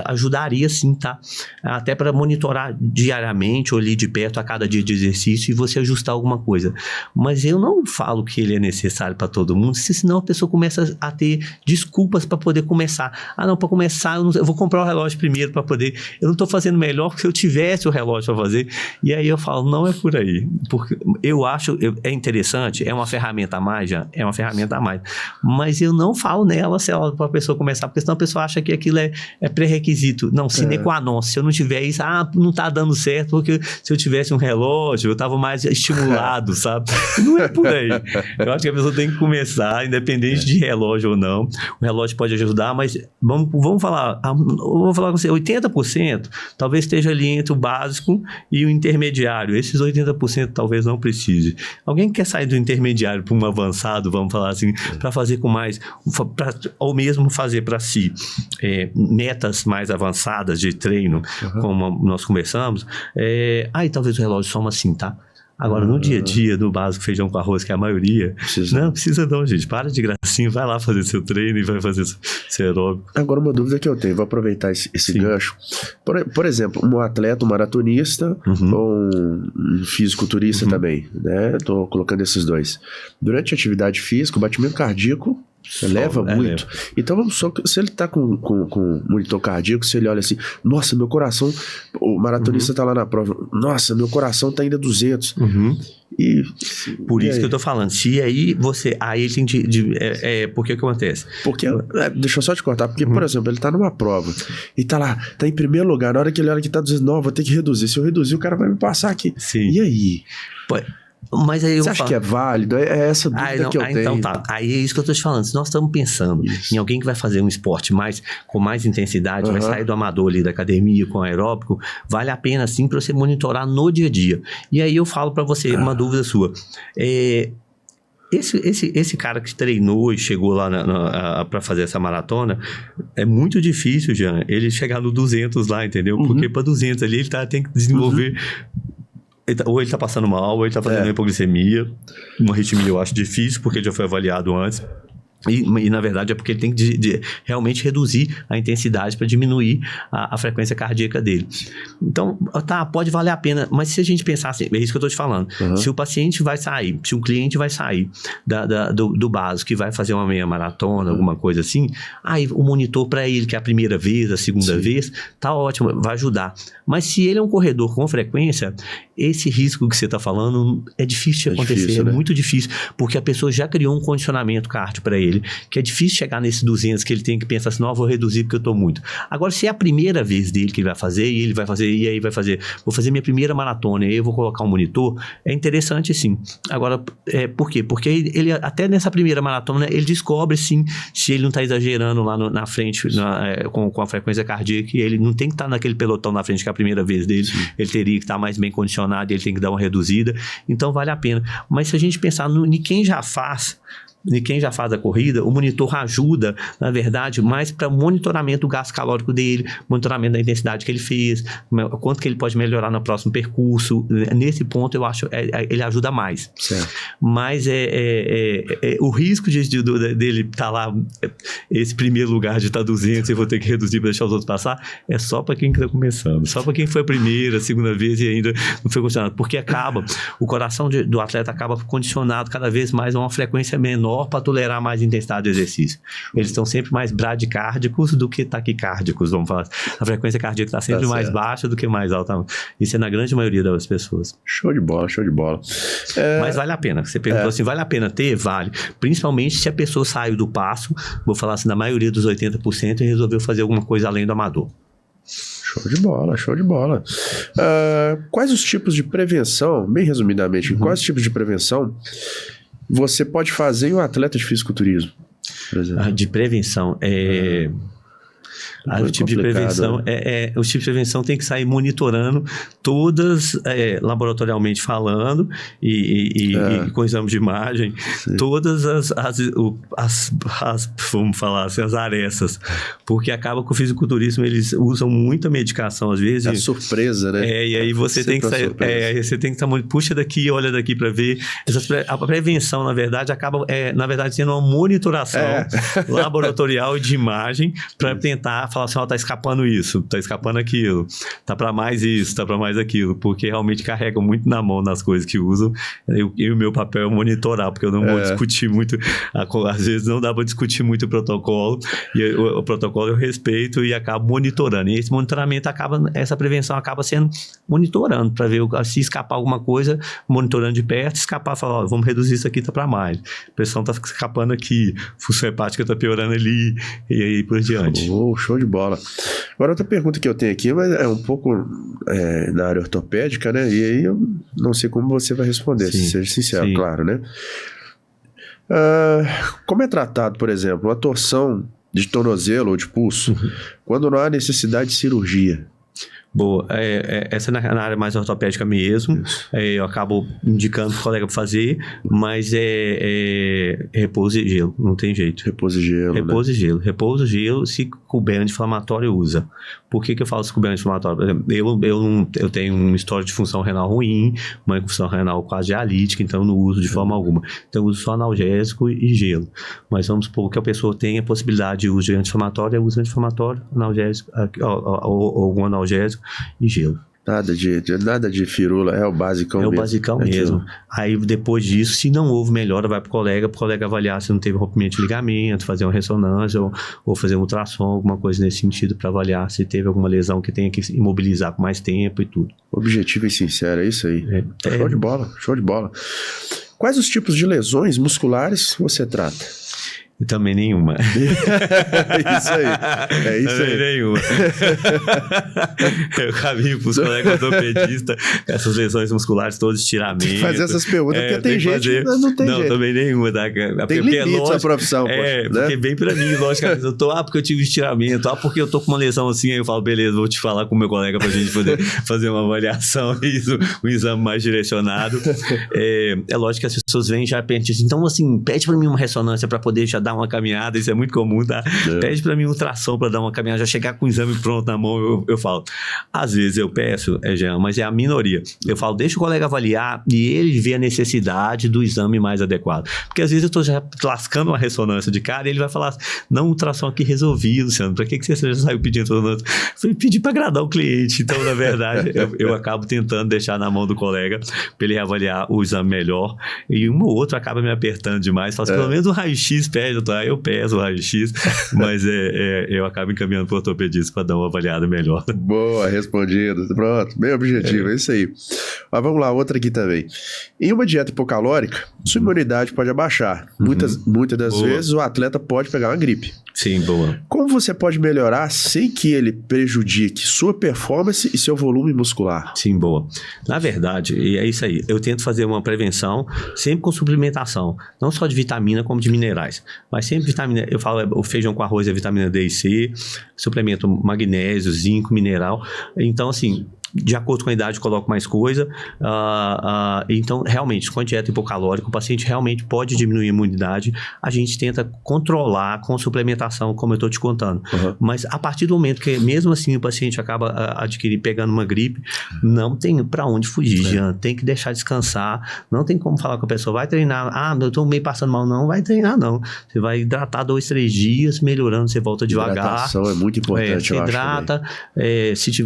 ajudaria sim, tá? Até para monitorar diariamente ou ali de perto a cada dia de exercício e você ajustar alguma coisa. Mas eu não falo que ele é necessário para todo mundo, senão a pessoa começa a ter desculpas para poder começar. Não, para começar eu vou comprar o relógio primeiro para poder... Eu não estou fazendo melhor que se eu tivesse o relógio para fazer. E aí eu falo, não é por aí. Porque eu acho, é interessante, é uma ferramenta a mais, já, é uma ferramenta a mais. Mas eu não falo nela se ela, para a pessoa começar porque senão a pessoa acha que aquilo é pré-requisito. Não, sine qua non. Se eu não tiver isso, não tá dando certo, porque se eu tivesse um relógio, eu tava mais estimulado, sabe? Não é por aí. Eu acho que a pessoa tem que começar, independente de relógio ou não. O relógio pode ajudar, mas vamos falar, eu vou falar com você, 80% talvez esteja ali entre o básico e o intermediário. Esses 80% talvez não precise. Alguém que quer sair do intermediário para um avançado, vamos falar assim, para fazer com mais, ou mesmo fazer para si metas mais avançadas de treino, como nós conversamos, aí talvez o relógio soma assim, tá? Agora, no dia a dia, no básico, feijão com arroz, que é a maioria, não precisa não, gente. Para de gracinha, vai lá fazer seu treino e vai fazer seu aeróbico. Agora, uma dúvida que eu tenho, vou aproveitar esse gancho. Por exemplo, um atleta, um maratonista, ou um fisiculturista também, né? Tô colocando esses dois. Durante a atividade física, o batimento cardíaco leva muito. Então vamos só, se ele tá com monitor cardíaco, se ele olha assim, nossa, meu coração, o maratonista tá lá na prova, nossa, meu coração tá ainda 200. Por isso que eu tô falando, se aí ele tem por que acontece? Porque, deixa eu só te cortar, porque, por exemplo, ele tá numa prova e tá lá, tá em primeiro lugar, na hora que ele olha que tá dizendo, não, vou ter que reduzir, se eu reduzir o cara vai me passar aqui. Sim. E aí? Mas aí você acha que é válido? É essa dúvida que eu tenho. Então tá. Aí é isso que eu tô te falando. Se nós estamos pensando em alguém que vai fazer um esporte com mais intensidade, vai sair do amador ali da academia com aeróbico, vale a pena sim para você monitorar no dia a dia. E aí eu falo para você uma dúvida sua. Esse cara que treinou e chegou lá para fazer essa maratona, é muito difícil, Jean, ele chegar no 200 lá, entendeu? Porque para 200 ali ele tem que desenvolver... Ou ele tá passando mal, ou ele tá fazendo uma hipoglicemia. Uma arritmia eu acho difícil, porque ele já foi avaliado antes. E na verdade é porque ele tem que realmente reduzir a intensidade para diminuir a frequência cardíaca dele. Então, pode valer a pena, mas se a gente pensar assim, é isso que eu estou te falando, se o paciente vai sair, se um cliente vai sair do básico, que vai fazer uma meia maratona, alguma coisa assim, aí o monitor para ele, que é a primeira vez, a segunda vez, tá ótimo, vai ajudar. Mas se ele é um corredor com frequência, esse risco que você está falando é difícil de acontecer, difícil, né? Muito difícil, porque a pessoa já criou um condicionamento cardio para ele, que é difícil chegar nesse 200, que ele tem que pensar assim, não, eu vou reduzir porque eu estou muito. Agora, se é a primeira vez dele que ele vai fazer, e aí vai fazer, vou fazer minha primeira maratona, e aí eu vou colocar um monitor, é interessante sim. Agora, por quê? Porque ele, até nessa primeira maratona, ele descobre sim, se ele não está exagerando lá na frente, com a frequência cardíaca, e ele não tem que estar naquele pelotão na frente, que é a primeira vez dele, ele teria que estar mais bem condicionado, ele tem que dar uma reduzida, então vale a pena. Mas se a gente pensar em quem já faz a corrida, o monitor ajuda, na verdade, mais para monitoramento do gasto calórico dele, monitoramento da intensidade que ele fez, quanto que ele pode melhorar no próximo percurso. Nesse ponto, eu acho ele ajuda mais. Certo. Mas o risco dele estar lá, esse primeiro lugar de estar 200 e vou ter que reduzir para deixar os outros passar, é só para quem está começando. Só para quem foi a primeira, a segunda vez e ainda não foi condicionado. Porque o coração do atleta acaba condicionado cada vez mais a uma frequência menor para tolerar mais intensidade do exercício. Eles estão sempre mais bradicárdicos do que taquicárdicos, vamos falar. A frequência cardíaca está sempre mais baixa do que mais alta. Isso é na grande maioria das pessoas. Show de bola, show de bola. Mas vale a pena. Você perguntou assim, vale a pena ter? Vale. Principalmente se a pessoa saiu do passo, vou falar assim, na maioria dos 80% e resolveu fazer alguma coisa além do amador. Show de bola, show de bola. Quais os tipos de prevenção, bem resumidamente, quais os tipos de prevenção você pode fazer em um atleta de fisiculturismo, por exemplo? De prevenção, o tipo de prevenção o tipo de prevenção tem que sair monitorando todas, laboratorialmente falando e com exame de imagem, todas vamos falar assim, as arestas, porque acaba com o fisiculturismo, eles usam muita medicação às vezes. É surpresa, né? E aí você tem que sair, você tem que estar puxa daqui, olha daqui para ver. A prevenção, na verdade, acaba sendo uma monitoração laboratorial de imagem para tentar falar assim, tá escapando isso, tá escapando aquilo, tá para mais isso, tá para mais aquilo, porque realmente carregam muito na mão nas coisas que usam. E o meu papel é monitorar, porque eu não vou discutir muito, às vezes não dá para discutir muito o protocolo, e o protocolo eu respeito e acabo monitorando. E esse monitoramento essa prevenção acaba sendo monitorando, para ver se escapar alguma coisa, monitorando de perto, escapar, falar, vamos reduzir isso aqui, tá para mais. A pressão tá escapando aqui, função hepática tá piorando ali, e aí por diante. Show de bola. Agora, outra pergunta que eu tenho aqui, mas é um pouco na área ortopédica, né? E aí eu não sei como você vai responder, se seja sincero, claro, né? Como é tratado, por exemplo, uma torção de tornozelo ou de pulso, quando não há necessidade de cirurgia? Boa, essa é na área mais ortopédica mesmo, eu acabo indicando para o colega para fazer, mas repouso e gelo, não tem jeito. Repouso e gelo, repouso, né? E gelo. Repouso e gelo, se couber anti-inflamatório, usa. Por que eu falo se couber anti-inflamatório? Por exemplo, eu tenho uma história de função renal ruim, uma função renal quase dialítica, então eu não uso de forma alguma. Então eu uso só analgésico e gelo. Mas vamos supor que a pessoa tenha a possibilidade de uso de anti-inflamatório, eu uso anti-inflamatório, analgésico, ou algum analgésico e gelo. Nada de firula, é o basicão mesmo. É o basicão mesmo. Aí depois disso, se não houve melhora, vai pro colega avaliar se não teve rompimento de ligamento, fazer uma ressonância ou fazer um ultrassom, alguma coisa nesse sentido para avaliar se teve alguma lesão que tenha que imobilizar por mais tempo e tudo. Objetivo e sincero, é isso aí. Show de bola, show de bola. Quais os tipos de lesões musculares você trata? E também nenhuma. Isso aí. É isso também aí. Nenhuma. Eu caminho para os colegas ortopedistas, essas lesões musculares, todos estiramentos. Tem que fazer essas perguntas, porque tem gente que não tem jeito. Não, também nenhuma. Tá? Tem limite a profissão. Porque bem para mim, logicamente, eu tô, porque eu tive estiramento, porque eu tô com uma lesão assim, aí eu falo, beleza, vou te falar com o meu colega pra gente poder fazer uma avaliação, um exame mais direcionado. É lógico que as pessoas vêm e já pedem assim, então assim, pede para mim uma ressonância para poder já dar uma caminhada, isso é muito comum, tá? Pede pra mim um ultrassom pra dar uma caminhada, já chegar com o exame pronto na mão, eu falo. Às vezes eu peço, Jean, mas é a minoria. Eu falo, deixa o colega avaliar e ele vê a necessidade do exame mais adequado. Porque às vezes eu tô já lascando uma ressonância de cara e ele vai falar, não, ultrassom aqui resolvido, Luciano, pra que você já saiu pedindo ressonância? Eu falei, pedi pra agradar o cliente. Então, na verdade, eu acabo tentando deixar na mão do colega pra ele avaliar o exame melhor e um ou outro acaba me apertando demais, fala assim, pelo menos um raio-x pede, eu peso o raio-x, mas eu acabo encaminhando para o ortopedista para dar uma avaliada melhor. Boa, respondido. Pronto, bem objetivo, é isso aí. Mas vamos lá, outra aqui também. Em uma dieta hipocalórica, sua imunidade pode abaixar. Muitas das vezes o atleta pode pegar uma gripe. Sim, boa. Como você pode melhorar sem que ele prejudique sua performance e seu volume muscular? Sim, boa. Na verdade, e é isso aí, eu tento fazer uma prevenção sempre com suplementação, não só de vitamina como de minerais, mas sempre vitamina, eu falo, o feijão com arroz é vitamina D e C, suplemento magnésio, zinco, mineral, então assim, de acordo com a idade, coloco mais coisa. Então, realmente, com a dieta hipocalórica, o paciente realmente pode diminuir a imunidade. A gente tenta controlar com suplementação, como eu estou te contando. Mas a partir do momento que, mesmo assim, o paciente acaba pegando uma gripe, não tem para onde fugir, Jean. Tem que deixar descansar. Não tem como falar com a pessoa, vai treinar. Eu estou meio passando mal. Não vai treinar, não. Você vai hidratar 2-3 dias, melhorando, você volta devagar. Hidratação é muito importante, eu acho. Hidrata,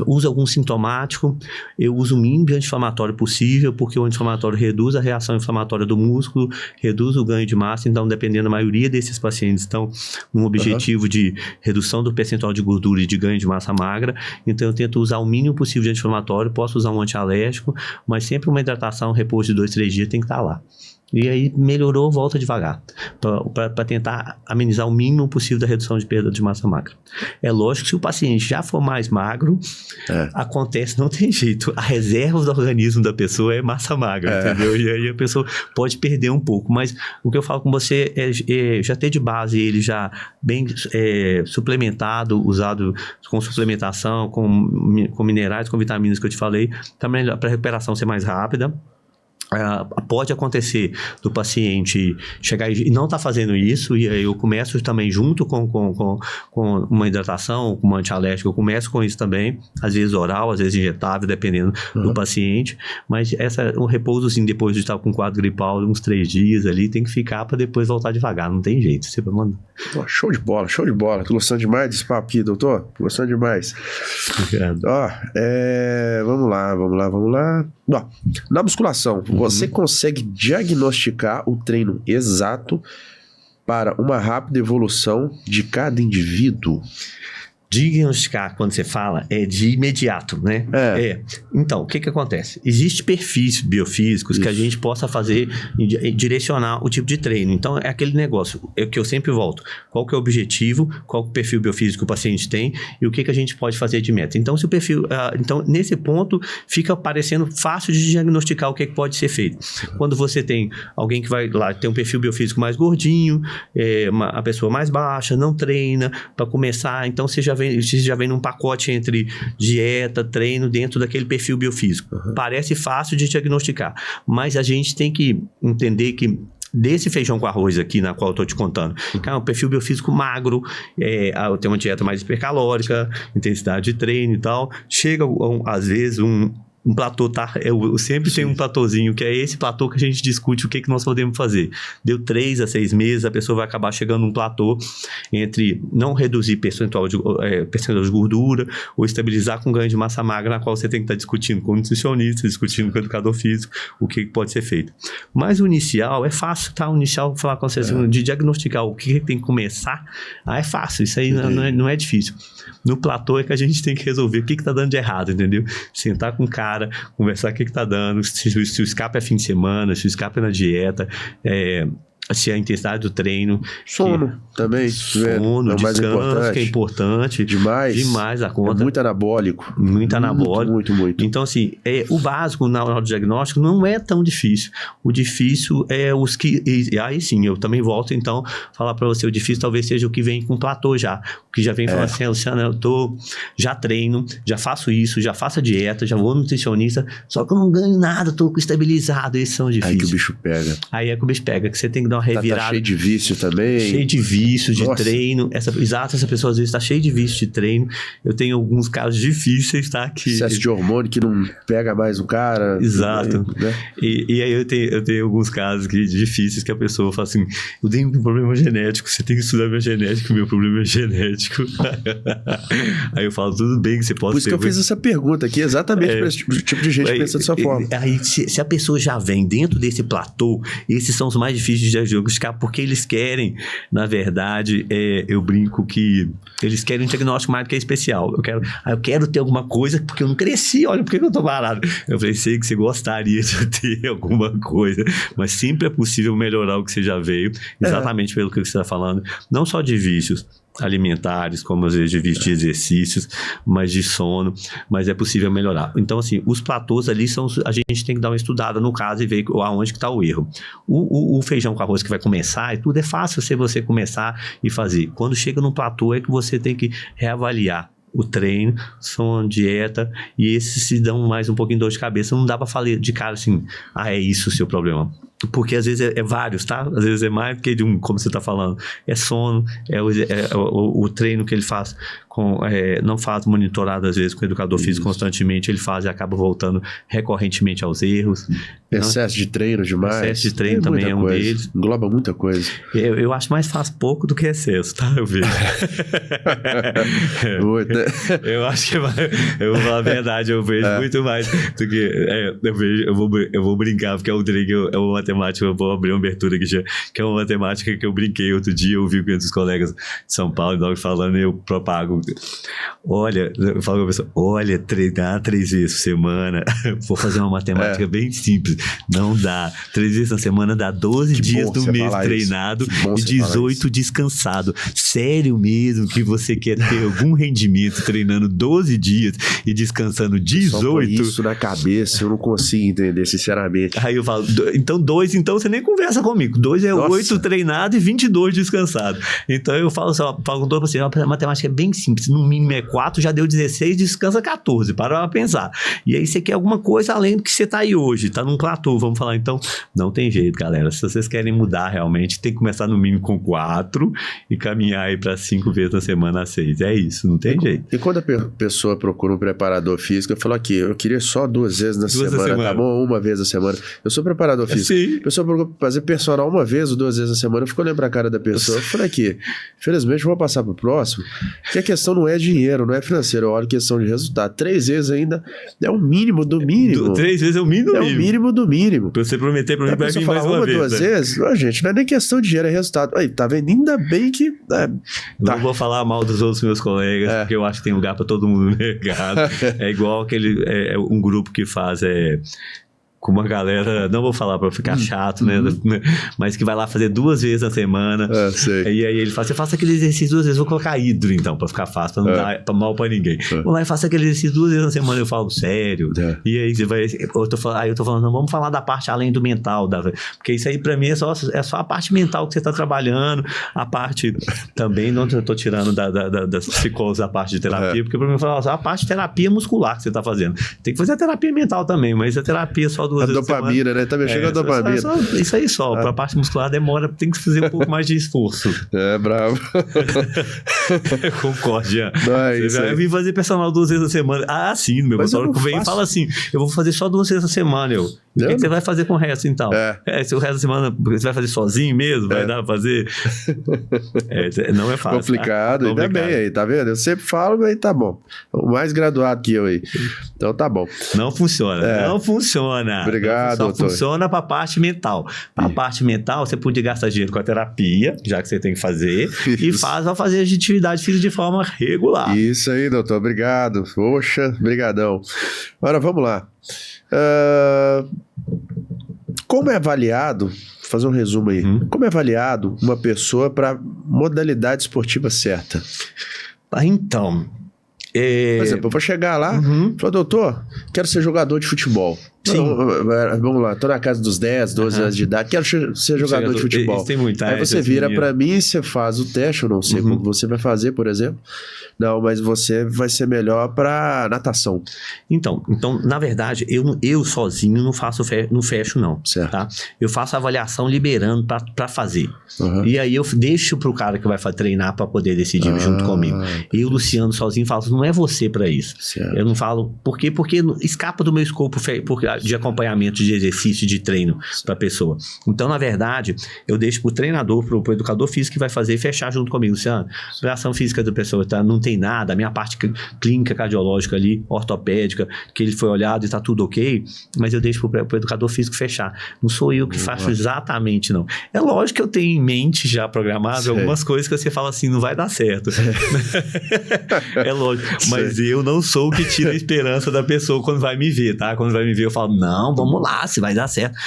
usa algum sintomático. Eu uso o mínimo de anti-inflamatório possível, porque o anti-inflamatório reduz a reação inflamatória do músculo, reduz o ganho de massa, então dependendo da maioria desses pacientes estão num objetivo de redução do percentual de gordura e de ganho de massa magra, então eu tento usar o mínimo possível de anti-inflamatório, posso usar um antialérgico, mas sempre uma hidratação, repouso de 2-3 dias tem que estar lá. E aí melhorou, volta devagar, para tentar amenizar o mínimo possível da redução de perda de massa magra. É lógico que se o paciente já for mais magro, acontece, não tem jeito, a reserva do organismo da pessoa é massa magra, entendeu? E aí a pessoa pode perder um pouco, mas o que eu falo com você é já ter de base ele já bem suplementado, usado com suplementação, com minerais, com vitaminas que eu te falei, para a recuperação ser mais rápida. Pode acontecer do paciente chegar e não estar fazendo isso, e aí eu começo também junto com uma hidratação, com uma antialérgica, eu começo com isso também, às vezes oral, às vezes injetável, dependendo do paciente, mas um repousozinho depois de estar com quadro gripal, uns 3 dias ali, tem que ficar para depois voltar devagar, não tem jeito, você vai mandar. Show de bola, tô gostando demais desse papo aqui, doutor, tô gostando demais. Vamos lá. Na musculação, você consegue diagnosticar o treino exato para uma rápida evolução de cada indivíduo? Diagnosticar, quando você fala, é de imediato, né? Então, o que acontece? Existem perfis biofísicos que a gente possa fazer, direcionar o tipo de treino. Então, é aquele negócio que eu sempre volto. Qual que é o objetivo, qual que é o perfil biofísico que o paciente tem e o que a gente pode fazer de meta. Então, se o perfil... então, nesse ponto, fica parecendo fácil de diagnosticar o que pode ser feito. Quando você tem alguém que vai lá, tem um perfil biofísico mais gordinho, a pessoa mais baixa, não treina, para começar, então você já vem num pacote entre dieta, treino, dentro daquele perfil biofísico. Parece fácil de diagnosticar, mas a gente tem que entender que desse feijão com arroz aqui, na qual eu tô te contando, que é um perfil biofísico magro, tem uma dieta mais hipercalórica, intensidade de treino e tal, chega às vezes um platô, eu sempre tenho um platôzinho, que é esse platô que a gente discute o que nós podemos fazer. Deu 3 a 6 meses, a pessoa vai acabar chegando num platô entre não reduzir percentual de gordura ou estabilizar com ganho de massa magra, na qual você tem que estar discutindo com o nutricionista, discutindo com o educador físico, o que pode ser feito. Mas o inicial é fácil, tá? O inicial, falar com vocês, de diagnosticar o que tem que começar, é fácil, isso aí não é difícil. No platô é que a gente tem que resolver o que tá dando de errado, entendeu? Sentar com o cara, conversar o que tá dando, se o escape é fim de semana, se o escape é na dieta, se a intensidade do treino. Sono também. Sono, descanso, que é importante. Demais a conta. É muito anabólico. Muito anabólico. Muito. Então, assim, o básico na hora do diagnóstico não é tão difícil. O difícil é os que... aí sim, eu também volto, então, falar pra você, o difícil talvez seja o que vem com platô já. O que já vem falando assim, Luciano, já treino, já faço isso, já faço a dieta, já vou no nutricionista, só que eu não ganho nada, tô estabilizado, esses são difíceis. Aí que o bicho pega. Aí é que o bicho pega, que você tem que dar uma revirada. Tá cheio de vício também. Cheio de vício, de treino. Essa pessoa às vezes tá cheia de vício de treino. Eu tenho alguns casos difíceis, tá? Excesso de hormônio que não pega mais o cara. Exato. Né? E aí eu tenho alguns casos difíceis que a pessoa fala assim, eu tenho um problema genético, você tem que estudar minha genética, meu problema é genético. Aí eu falo, tudo bem que você pode... Por isso que eu fiz essa pergunta aqui, exatamente para esse tipo de gente pensa dessa forma. Aí se a pessoa já vem dentro desse platô, esses são os mais difíceis de diagnosticar, porque eles querem, na verdade, eu brinco que eles querem um diagnóstico mais do que especial. Eu quero ter alguma coisa, porque eu não cresci, olha, por que eu tô parado? Eu pensei que você gostaria de ter alguma coisa, mas sempre é possível melhorar o que você já veio, exatamente pelo que você está falando, não só de vícios alimentares, como às vezes de vício de exercícios, mas de sono, mas é possível melhorar. Então, assim, os platôs ali a gente tem que dar uma estudada no caso e ver aonde que está o erro. O feijão com arroz que vai começar, e tudo é fácil você começar e fazer. Quando chega no platô é que você tem que reavaliar o treino, sono, dieta, e esses se dão mais um pouquinho de dor de cabeça. Não dá pra falar de cara assim, é isso o seu problema. Porque às vezes é vários, tá? Às vezes é mais do que de um, como você tá falando. É sono, o treino que ele faz, não faz monitorado às vezes com o educador físico constantemente, ele faz e acaba voltando recorrentemente aos erros. Excesso de treino demais. Excesso de treino também é um deles. Engloba muita coisa. Eu acho mais faz pouco do que excesso, tá? Eu vejo. Eu acho que eu vou falar a verdade, eu vejo muito mais do que eu vou brincar, porque é um treino, é uma matemática, eu vou abrir uma abertura aqui já, que é uma matemática que eu brinquei outro dia, eu vi com os colegas de São Paulo falando e eu propago. Olha, eu falo com a pessoa, treinar 3 vezes por semana, vou fazer uma matemática bem simples, não dá, 3 vezes na semana dá 12 dias do mês treinado e 18 descansado. Sério mesmo que você quer ter algum rendimento treinando 12 dias e descansando 18? Só isso na cabeça, eu não consigo entender, sinceramente. Aí eu falo, então você nem conversa comigo. 2 é 8 treinado e 22 descansado. Então eu falo só, falo com todo você, a matemática é bem simples. assim, no mínimo é 4, já deu 16, descansa 14, para pra pensar. E aí você quer alguma coisa além do que você tá aí hoje, tá num platô, vamos falar. Então, não tem jeito, galera. Se vocês querem mudar realmente, tem que começar no mínimo com 4 e caminhar aí para 5 vezes na semana a 6. É isso, não tem jeito. E quando a pessoa procura um preparador físico, eu falo aqui, eu queria só 2 vezes na semana, tá bom? 1 vez na semana. Eu sou preparador físico. Sim. A pessoa procura fazer personal 1 vez ou 2 vezes na semana, eu fico olhando pra cara da pessoa, eu falei aqui, infelizmente eu vou passar pro próximo, que a questão não é dinheiro, não é financeiro, eu olho questão de resultado. 3 vezes ainda é o mínimo do mínimo. 3 vezes é o mínimo. É o mínimo do mínimo. Pra você prometer pra mim, vai vir mais uma vez. 2 vezes, não, gente, não é nem questão de dinheiro, é resultado. Aí, tá vendo? Ainda bem que... Não vou falar mal dos outros meus colegas, porque eu acho que tem lugar pra todo mundo no mercado. É igual aquele... um grupo que faz... com uma galera, não vou falar pra ficar chato, né? Mas que vai lá fazer 2 vezes na semana. Sei. E aí ele fala, você faça aquele exercício 2 vezes, vou colocar hidro então, pra ficar fácil, pra não dar mal pra ninguém. Vou lá e faça aquele exercício 2 vezes na semana, eu falo, sério? E aí você vai, eu tô falando, não, vamos falar da parte além do mental, porque isso aí pra mim é só a parte mental que você tá trabalhando, a parte também, não tô tirando das psicólogos a parte de terapia, porque pra mim eu falo, a parte de terapia muscular que você tá fazendo. Tem que fazer a terapia mental também, mas a terapia só 2 vezes a dopamina, né? Também chega a dopamina. Isso aí só. Pra parte muscular demora, tem que fazer um pouco mais de esforço. Bravo. Eu concordo, Jean. Eu vim fazer personal 2 vezes na semana. Ah, sim, meu pastor vem e fala assim, eu vou fazer só 2 vezes na semana, o que você vai fazer com o resto, então? Se o resto da semana você vai fazer sozinho mesmo? Vai dar pra fazer? Não é fácil. Complicado. Ainda bem aí, tá vendo? Eu sempre falo, mas tá bom. O mais graduado que eu aí. Então tá bom. Não funciona. Não funciona. Obrigado, só doutor. Funciona pra parte mental. Pra parte mental, você podia gastar dinheiro com a terapia, já que você tem que fazer, e vai fazer a atividade física de forma regular. Isso aí, doutor. Obrigado. Poxa, brigadão. Agora, vamos lá. Como é avaliado, vou fazer um resumo aí, como é avaliado uma pessoa para modalidade esportiva certa? Então... Por exemplo, eu vou chegar lá e falar, doutor, quero ser jogador de futebol. Sim. Vamos lá, tô na casa dos 10, 12 anos de idade, quero ser jogador de futebol. Isso tem muita, aí você vira pra mim e você faz o teste, eu não sei como você vai fazer, por exemplo. Não, mas você vai ser melhor pra natação. Então na verdade, eu sozinho não fecho não. Certo. Tá? Eu faço a avaliação liberando pra fazer. E aí eu deixo pro cara que vai treinar pra poder decidir junto comigo. Eu, Luciano, sozinho, falo, não é você pra isso. Certo. Eu não falo, por quê? Porque escapa do meu escopo de acompanhamento, de exercício, de treino pra pessoa. Então, na verdade, eu deixo pro treinador, pro educador físico que vai fazer e fechar junto comigo. Luciano, a avaliação física da pessoa não tem nada, a minha parte clínica, cardiológica ali, ortopédica, que ele foi olhado e tá tudo ok, mas eu deixo pro educador físico fechar. Não sou eu que faço exatamente, não. É lógico que eu tenho em mente já programado algumas coisas que você fala assim, não vai dar certo. É lógico. Mas eu não sou o que tira a esperança da pessoa quando vai me ver, tá? Quando vai me ver, eu falo, não, vamos lá, se vai dar certo.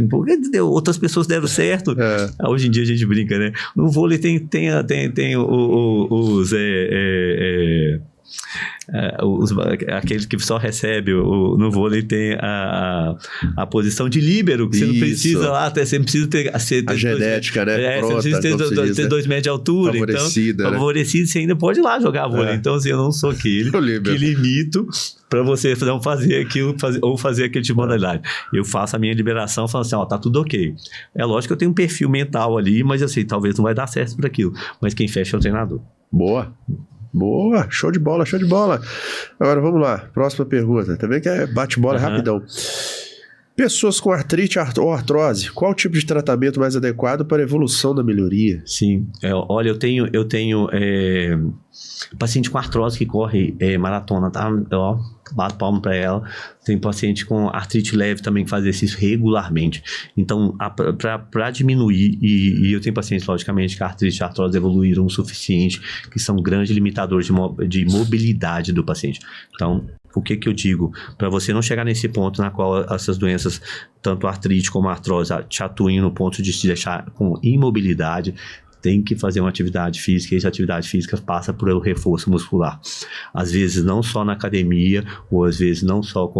Porque outras pessoas deram certo. Hoje em dia a gente brinca, né? No vôlei tem aquele que só recebe no vôlei tem a posição de líbero, que você não precisa lá, você não precisa ter a genética, né? Pronta, você precisa ter 2 metros de altura, favorecida, então favorecido, você ainda pode ir lá jogar vôlei. Então assim, eu não sou aquele que limito para você não fazer aquilo ou fazer aquele tipo de modalidade. Eu faço a minha liberação falando assim, tá tudo ok. É lógico que eu tenho um perfil mental ali, mas eu sei, talvez não vai dar certo por aquilo, mas quem fecha é o treinador. Boa, show de bola. Agora vamos lá, próxima pergunta. Também que é bate-bola rapidão. Pessoas com artrite ou artrose, qual o tipo de tratamento mais adequado para a evolução da melhoria? Sim, olha, eu tenho paciente com artrose que corre maratona, tá? Bato palma para ela. Tem paciente com artrite leve também que faz exercício regularmente. Então, para diminuir, e eu tenho pacientes, logicamente, que a artrite e a artrose evoluíram o suficiente, que são grandes limitadores de mobilidade do paciente. Então, o que eu digo? Para você não chegar nesse ponto na qual essas doenças, tanto a artrite como a artrose, te atuem no ponto de te deixar com imobilidade, tem que fazer uma atividade física, e essa atividade física passa por reforço muscular. Às vezes não só na academia, ou às vezes não só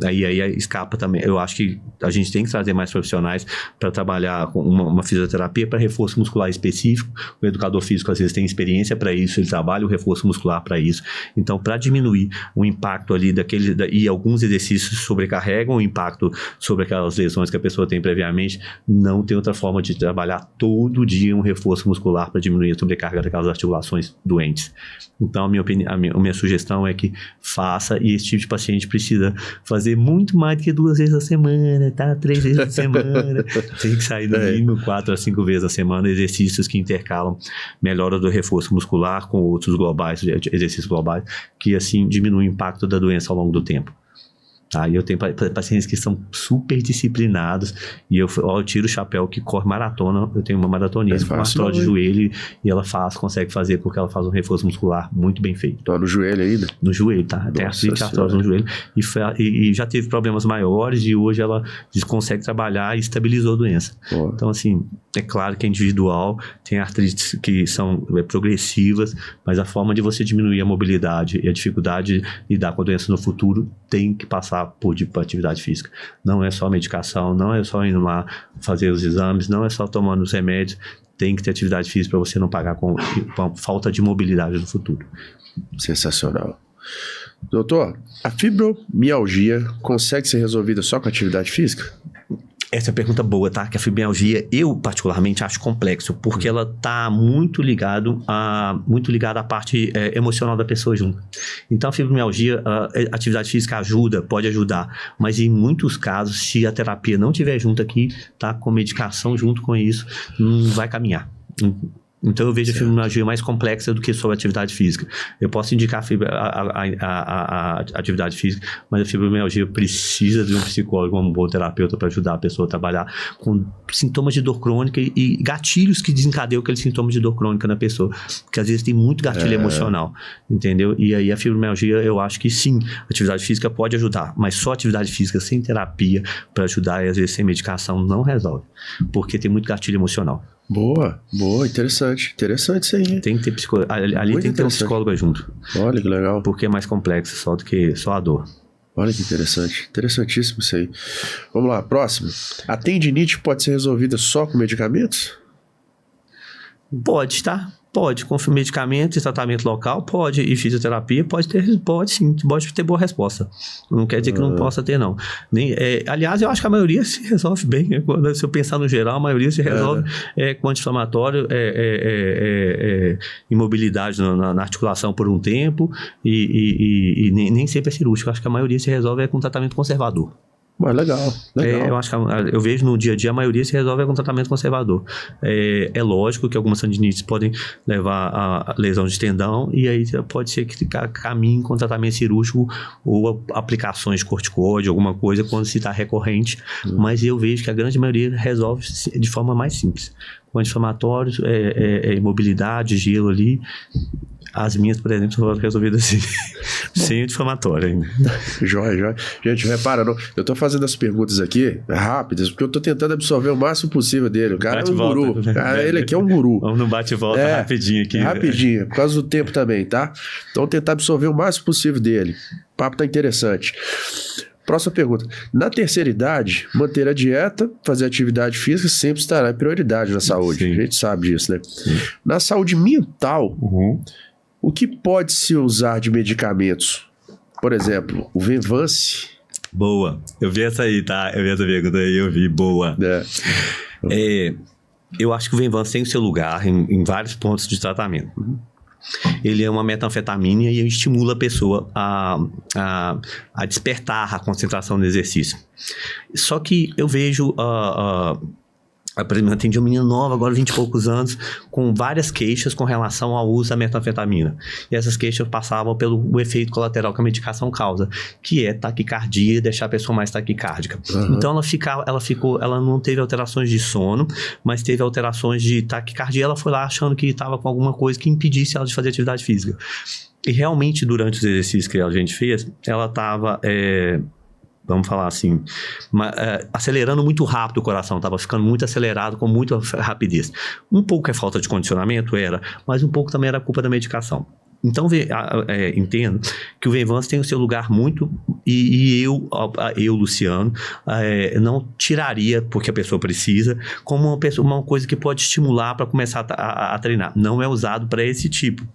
aí escapa também. Eu acho que a gente tem que trazer mais profissionais para trabalhar com uma fisioterapia para reforço muscular específico. O educador físico às vezes tem experiência para isso, ele trabalha o reforço muscular para isso. Então, para diminuir o impacto ali e alguns exercícios sobrecarregam o impacto sobre aquelas lesões que a pessoa tem previamente, não tem outra forma de trabalhar todo dia um reforço muscular para diminuir a sobrecarga daquelas articulações doentes. Então, a minha sugestão é que faça, e esse tipo de paciente precisa fazer muito mais do que 2 vezes a semana, tá? 3 vezes a semana. Tem que sair no mínimo 4 a 5 vezes a semana, exercícios que intercalam melhora do reforço muscular com outros exercícios globais, que assim diminuem o impacto da doença ao longo do tempo. Tá? E eu tenho pacientes que são super disciplinados, e eu tiro o chapéu que corre maratona. Eu tenho uma maratonista com artrose de joelho, e ela consegue fazer, porque ela faz um reforço muscular muito bem feito. Tá no joelho ainda? No joelho, tá? Tem artrose no joelho, e já teve problemas maiores, e hoje ela consegue trabalhar e estabilizou a doença. Pô. Então, assim, é claro que é individual, tem artrites que são progressivas, mas a forma de você diminuir a mobilidade e a dificuldade de lidar com a doença no futuro tem que passar por atividade física. Não é só medicação, não é só indo lá fazer os exames, não é só tomando os remédios. Tem que ter atividade física para você não pagar com falta de mobilidade no futuro. Sensacional. Doutor, a fibromialgia consegue ser resolvida só com atividade física? Essa é uma pergunta boa, tá? Que a fibromialgia, eu particularmente acho complexo, porque ela tá muito ligada à parte emocional da pessoa junto. Então, a fibromialgia, a atividade física pode ajudar, mas em muitos casos, se a terapia não tiver junto aqui, tá? Com medicação junto com isso, não vai caminhar. Então, eu vejo a fibromialgia mais complexa do que só a atividade física. Eu posso indicar a atividade física, mas a fibromialgia precisa de um psicólogo, um bom terapeuta para ajudar a pessoa a trabalhar com sintomas de dor crônica e gatilhos que desencadeiam aqueles sintomas de dor crônica na pessoa. Porque às vezes tem muito gatilho emocional, entendeu? E aí a fibromialgia, eu acho que sim, a atividade física pode ajudar, mas só atividade física sem terapia para ajudar, e às vezes sem medicação, não resolve. Porque tem muito gatilho emocional. Boa, interessante isso aí. Tem que ter psicólogo, ali tem que ter um psicólogo junto. Olha que legal. Porque é mais complexo só do que só a dor. Olha que interessante, interessantíssimo isso aí. Vamos lá, próximo. A tendinite pode ser resolvida só com medicamentos? Pode, tá? Pode, com medicamento e tratamento local, pode, e fisioterapia, pode sim, pode ter boa resposta. Não quer dizer que não possa ter, não. Aliás, eu acho que a maioria se resolve bem, né? Se eu pensar no geral, a maioria se resolve com anti-inflamatório, imobilidade na articulação por um tempo, e nem sempre é cirúrgico. Eu acho que a maioria se resolve com tratamento conservador. Legal. Eu acho que eu vejo no dia a dia a maioria se resolve com tratamento conservador. É lógico que algumas tendinites podem levar a lesão de tendão, e aí pode ser que caminhe com tratamento cirúrgico ou aplicações de corticoide, alguma coisa, quando se está recorrente. Mas eu vejo que a grande maioria resolve de forma mais simples. Com anti-inflamatórios, imobilidade, gelo ali. As minhas, por exemplo, foram resolvidas assim, sem anti-inflamatório ainda. Joia. Gente, repara, eu tô fazendo as perguntas aqui rápidas, porque eu tô tentando absorver o máximo possível dele. O cara é um guru. Ele aqui é um guru. Vamos no bate e volta rapidinho aqui. Rapidinho, por causa do tempo também, tá? Então, tentar absorver o máximo possível dele. O papo tá interessante. Próxima pergunta. Na terceira idade, manter a dieta, fazer atividade física sempre estará em prioridade na saúde. Sim. A gente sabe disso, né? Sim. Na saúde mental, o que pode se usar de medicamentos? Por exemplo, o Venvance. Boa. Eu vi essa aí, tá? Eu vi essa pergunta aí, eu vi. Boa. Eu acho que o Venvance tem o seu lugar em vários pontos de tratamento. Ele é uma metanfetamina e estimula a pessoa a despertar a concentração no exercício. Só que eu vejo... Por exemplo, eu atendi uma menina nova, agora 20 e poucos anos, com várias queixas com relação ao uso da metanfetamina. E essas queixas passavam pelo efeito colateral que a medicação causa, que é taquicardia e deixar a pessoa mais taquicárdica. Então ela não teve alterações de sono, mas teve alterações de taquicardia. Ela foi lá achando que estava com alguma coisa que impedisse ela de fazer atividade física. E realmente, durante os exercícios que a gente fez, ela estava... vamos falar assim, acelerando muito rápido o coração, estava ficando muito acelerado, com muita rapidez. Um pouco é falta de condicionamento, mas um pouco também era culpa da medicação. Então, entendo que o Venvance tem o seu lugar muito, e eu, Luciano, não tiraria, porque a pessoa precisa, como uma coisa que pode estimular para começar a treinar. Não é usado para esse tipo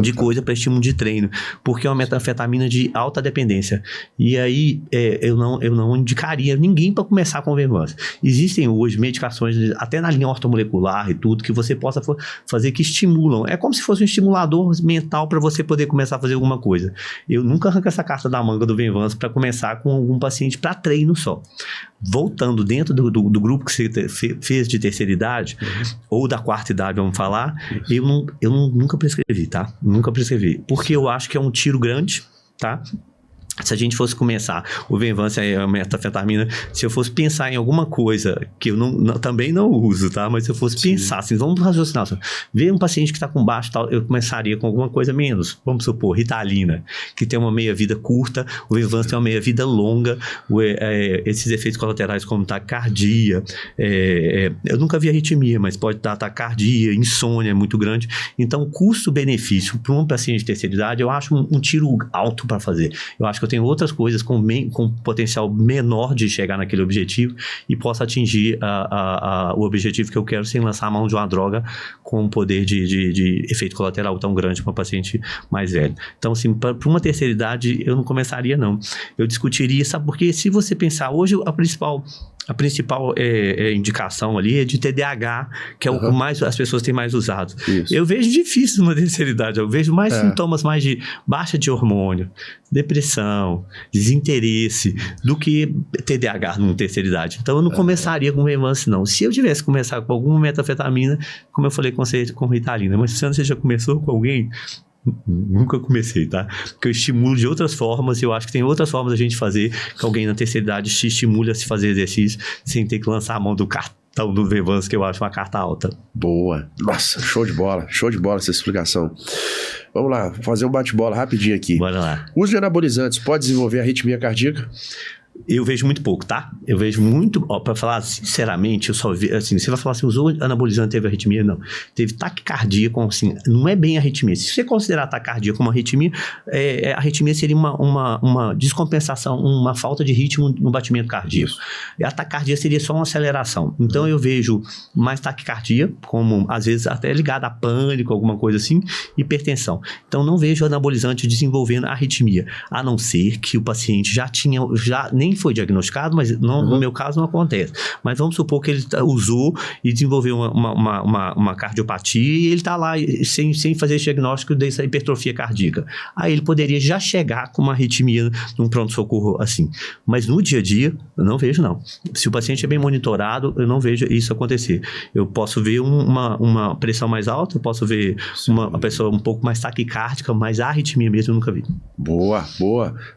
de coisa, para estímulo de treino, porque é uma metanfetamina de alta dependência. E aí, eu não indicaria ninguém para começar com o Venvance. Existem hoje medicações, até na linha ortomolecular e tudo, que você possa fazer que estimulam. É como se fosse um estimulador mental para você poder começar a fazer alguma coisa. Eu nunca arranco essa carta da manga do Venvance para começar com algum paciente para treino só. Voltando dentro do grupo que você fez de terceira idade, ou da quarta idade, vamos falar, eu nunca prescrevi, tá? Nunca prescrevi. Porque eu acho que é um tiro grande, tá? Se a gente fosse começar, o Venvance é a metanfetamina, se eu fosse pensar em alguma coisa que eu também não uso, tá? Mas se eu fosse pensar assim, vamos raciocinar, ver um paciente que está com baixo, tal, eu começaria com alguma coisa menos. Vamos supor, Ritalina, que tem uma meia-vida curta, o Venvance tem uma meia-vida longa, esses efeitos colaterais como taquicardia, eu nunca vi arritmia, mas pode dar taquicardia, insônia muito grande. Então, custo-benefício para um paciente de terceira idade, eu acho um tiro alto para fazer. Eu acho que eu tenho outras coisas com potencial menor de chegar naquele objetivo e posso atingir o objetivo que eu quero sem lançar a mão de uma droga com um poder de efeito colateral tão grande para um paciente mais velho. Então, assim, para uma terceira idade, eu não começaria, não. Eu discutiria, sabe? Porque se você pensar, hoje a principal indicação ali é de TDAH, que é o que mais as pessoas têm mais usado. Isso. Eu vejo difícil numa terceira idade, eu vejo mais sintomas mais de baixa de hormônio, depressão, desinteresse, do que TDAH numa terceira idade. Então eu não começaria com Venvance, não. Se eu tivesse começado com alguma metanfetamina, como eu falei com você, com Ritalina, mas se você já começou com alguém, nunca comecei, tá? Porque eu estimulo de outras formas, e eu acho que tem outras formas da gente fazer que alguém na terceira idade te estimule a se fazer exercício sem ter que lançar a mão do cartão do Venvance, que eu acho uma carta alta. Boa. Nossa, show de bola essa explicação. Vamos lá, vou fazer um bate-bola rapidinho aqui. Bora lá. O uso de anabolizantes pode desenvolver arritmia cardíaca? Eu vejo muito pouco, tá? Eu vejo muito, para falar sinceramente, eu só vi, assim, você vai falar assim, usou anabolizante, teve arritmia? Não. Teve taquicardia, como assim, não é bem arritmia. Se você considerar a taquicardia como arritmia, a arritmia seria uma descompensação, uma falta de ritmo no batimento cardíaco. E a taquicardia seria só uma aceleração. Então eu vejo mais taquicardia, como às vezes até ligada a pânico, alguma coisa assim, hipertensão. Então não vejo anabolizante desenvolvendo arritmia, a não ser que o paciente já nem foi diagnosticado, mas no meu caso não acontece. Mas vamos supor que ele usou e desenvolveu uma cardiopatia e ele está lá sem fazer esse diagnóstico dessa hipertrofia cardíaca. Aí ele poderia já chegar com uma arritmia num pronto-socorro assim. Mas no dia a dia, eu não vejo, não. Se o paciente é bem monitorado, eu não vejo isso acontecer. Eu posso ver uma pressão mais alta, eu posso ver uma pessoa um pouco mais taquicárdica, mas a arritmia mesmo eu nunca vi. Boa.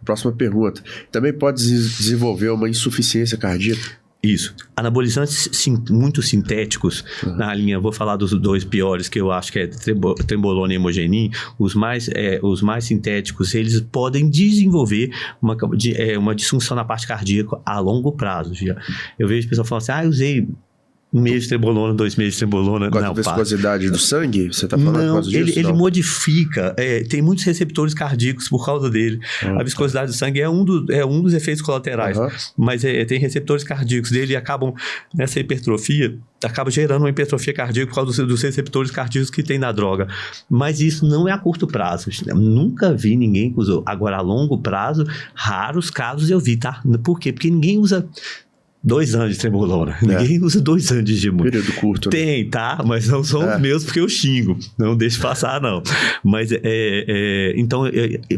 Próxima pergunta. Também pode desenvolver uma insuficiência cardíaca? Isso. Anabolizantes muito sintéticos, na linha, vou falar dos dois piores, que eu acho que é trembolona e hemogenin, os mais sintéticos, eles podem desenvolver uma disfunção na parte cardíaca a longo prazo. Eu vejo pessoas falando assim, eu usei 1 mês de trembolona, 2 meses de trembolona. Com a viscosidade do sangue? Você está falando por causa disso? Ele modifica. Tem muitos receptores cardíacos por causa dele. A viscosidade do sangue é um dos efeitos colaterais. Mas tem receptores cardíacos dele e acabam, nessa hipertrofia, acaba gerando uma hipertrofia cardíaca por causa dos receptores cardíacos que tem na droga. Mas isso não é a curto prazo. Eu nunca vi ninguém que usou. Agora, a longo prazo, raros casos eu vi, tá? Por quê? Porque ninguém usa 2 anos de trembolona. Ninguém usa 2 anos de gemur. Período curto. Né? Tem, tá? Mas não são os meus porque eu xingo. Não deixo passar, não. Mas, então,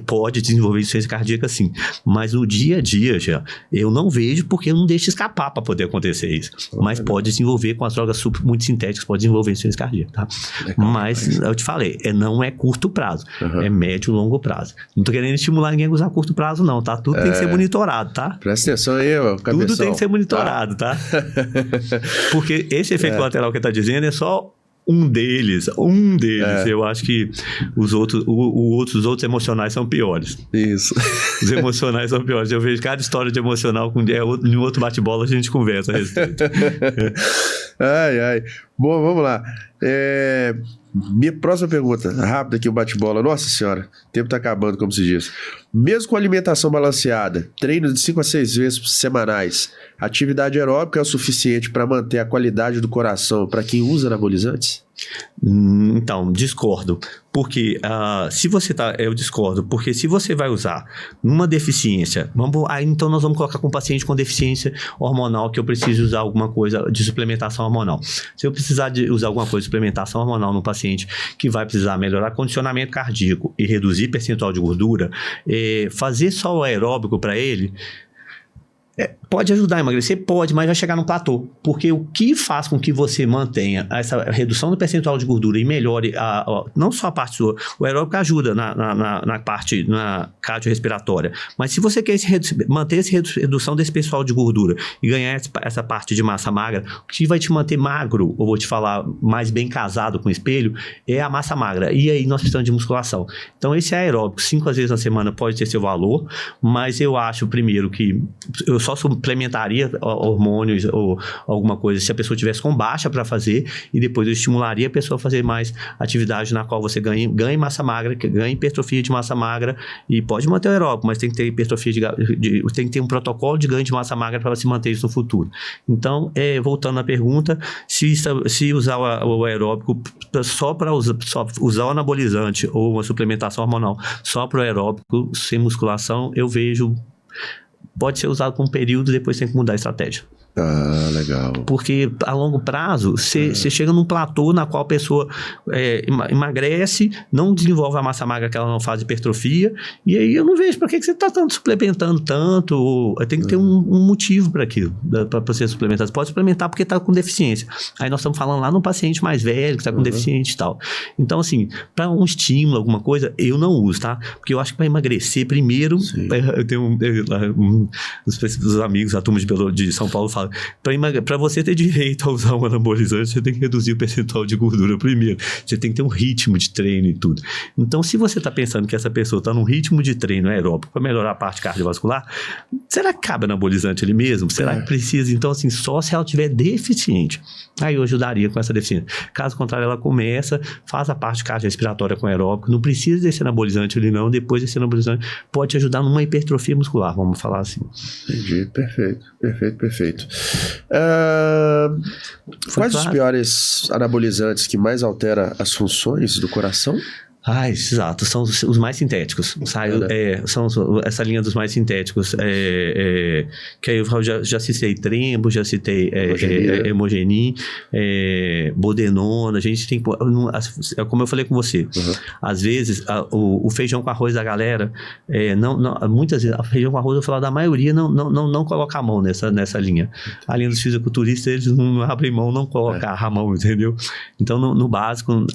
pode desenvolver insuficiência cardíaca, sim. Mas no dia a dia, já, eu não vejo porque eu não deixo escapar para poder acontecer isso. Mas pode desenvolver com as drogas muito sintéticas, pode desenvolver insuficiência cardíaca, tá? Mas, eu te falei, não é curto prazo. É médio e longo prazo. Não tô querendo estimular ninguém a usar curto prazo, não, tá? Tudo tem que ser monitorado, tá? Presta atenção aí, cabeção. Tudo tem que ser monitorado, tá? Porque esse efeito colateral que ele está dizendo é só Um deles, eu acho que os outros emocionais são piores. Isso. Os emocionais são piores. Eu vejo cada história de emocional, em outro bate-bola a gente conversa a respeito. Ai. Bom, vamos lá. Minha próxima pergunta, rápida aqui, o bate-bola. Nossa senhora, o tempo tá acabando, como se diz. Mesmo com alimentação balanceada, treino de 5 a 6 vezes semanais, atividade aeróbica é o suficiente para manter a qualidade do coração para quem usa anabolizantes? Então, discordo. Porque eu discordo, porque se você vai usar numa deficiência, então nós vamos colocar com um paciente com deficiência hormonal que eu preciso usar alguma coisa de suplementação hormonal. Se eu precisar de usar alguma coisa de suplementação hormonal no paciente que vai precisar melhorar condicionamento cardíaco e reduzir percentual de gordura, fazer só o aeróbico para ele pode ajudar a emagrecer? Pode, mas vai chegar no platô. Porque o que faz com que você mantenha essa redução do percentual de gordura e melhore não só a parte sua, o aeróbico ajuda na parte cardiorrespiratória, mas se você quer manter essa redução desse percentual de gordura e ganhar essa parte de massa magra, o que vai te manter magro, ou vou te falar mais bem casado com o espelho, é a massa magra. E aí nós precisamos de musculação. Então esse aeróbico, 5 vezes na semana pode ter seu valor, mas eu acho primeiro que eu só suplementaria hormônios ou alguma coisa se a pessoa tivesse com baixa para fazer, e depois eu estimularia a pessoa a fazer mais atividade na qual você ganhe massa magra, ganhe hipertrofia de massa magra, e pode manter o aeróbico, mas tem que ter hipertrofia tem que ter um protocolo de ganho de massa magra para se manter isso no futuro. Então, voltando à pergunta, se usar o aeróbico só usar o anabolizante ou uma suplementação hormonal só para o aeróbico, sem musculação, eu vejo pode ser usado por um período e depois tem que mudar a estratégia. Ah, legal. Porque a longo prazo, você chega num platô na qual a pessoa emagrece, não desenvolve a massa magra que ela não faz hipertrofia, e aí eu não vejo para que você está suplementando tanto. Tem que ter um motivo para aquilo, para você suplementar. Você pode suplementar porque está com deficiência. Aí nós estamos falando lá num paciente mais velho, que está com deficiência e tal. Então, assim, para um estímulo, alguma coisa, eu não uso, tá? Porque eu acho que para emagrecer, primeiro, eu tenho os amigos, a turma de São Paulo fala, para você ter direito a usar um anabolizante, você tem que reduzir o percentual de gordura primeiro. Você tem que ter um ritmo de treino e tudo. Então, se você está pensando que essa pessoa está num ritmo de treino aeróbico para melhorar a parte cardiovascular, será que cabe anabolizante ali mesmo? Será que precisa? Então, assim, só se ela tiver deficiente. Aí eu ajudaria com essa deficiência. Caso contrário, ela começa, faz a parte cardiorrespiratória com aeróbico, não precisa desse anabolizante ali não, depois desse anabolizante pode te ajudar numa hipertrofia muscular, vamos falar assim. Entendi, perfeito. Quais os piores anabolizantes que mais alteram as funções do coração? Exato, são os mais sintéticos. São essa linha dos mais sintéticos. Que aí eu já citei Trembo, já citei Hemogenin, Bodenona. A gente tem, como eu falei com você, às vezes o feijão com arroz da galera, muitas vezes, o feijão com arroz, eu falo da maioria, não coloca a mão nessa linha. A linha dos fisiculturistas, eles não abrem mão, não colocam a mão, entendeu? Então, no básico,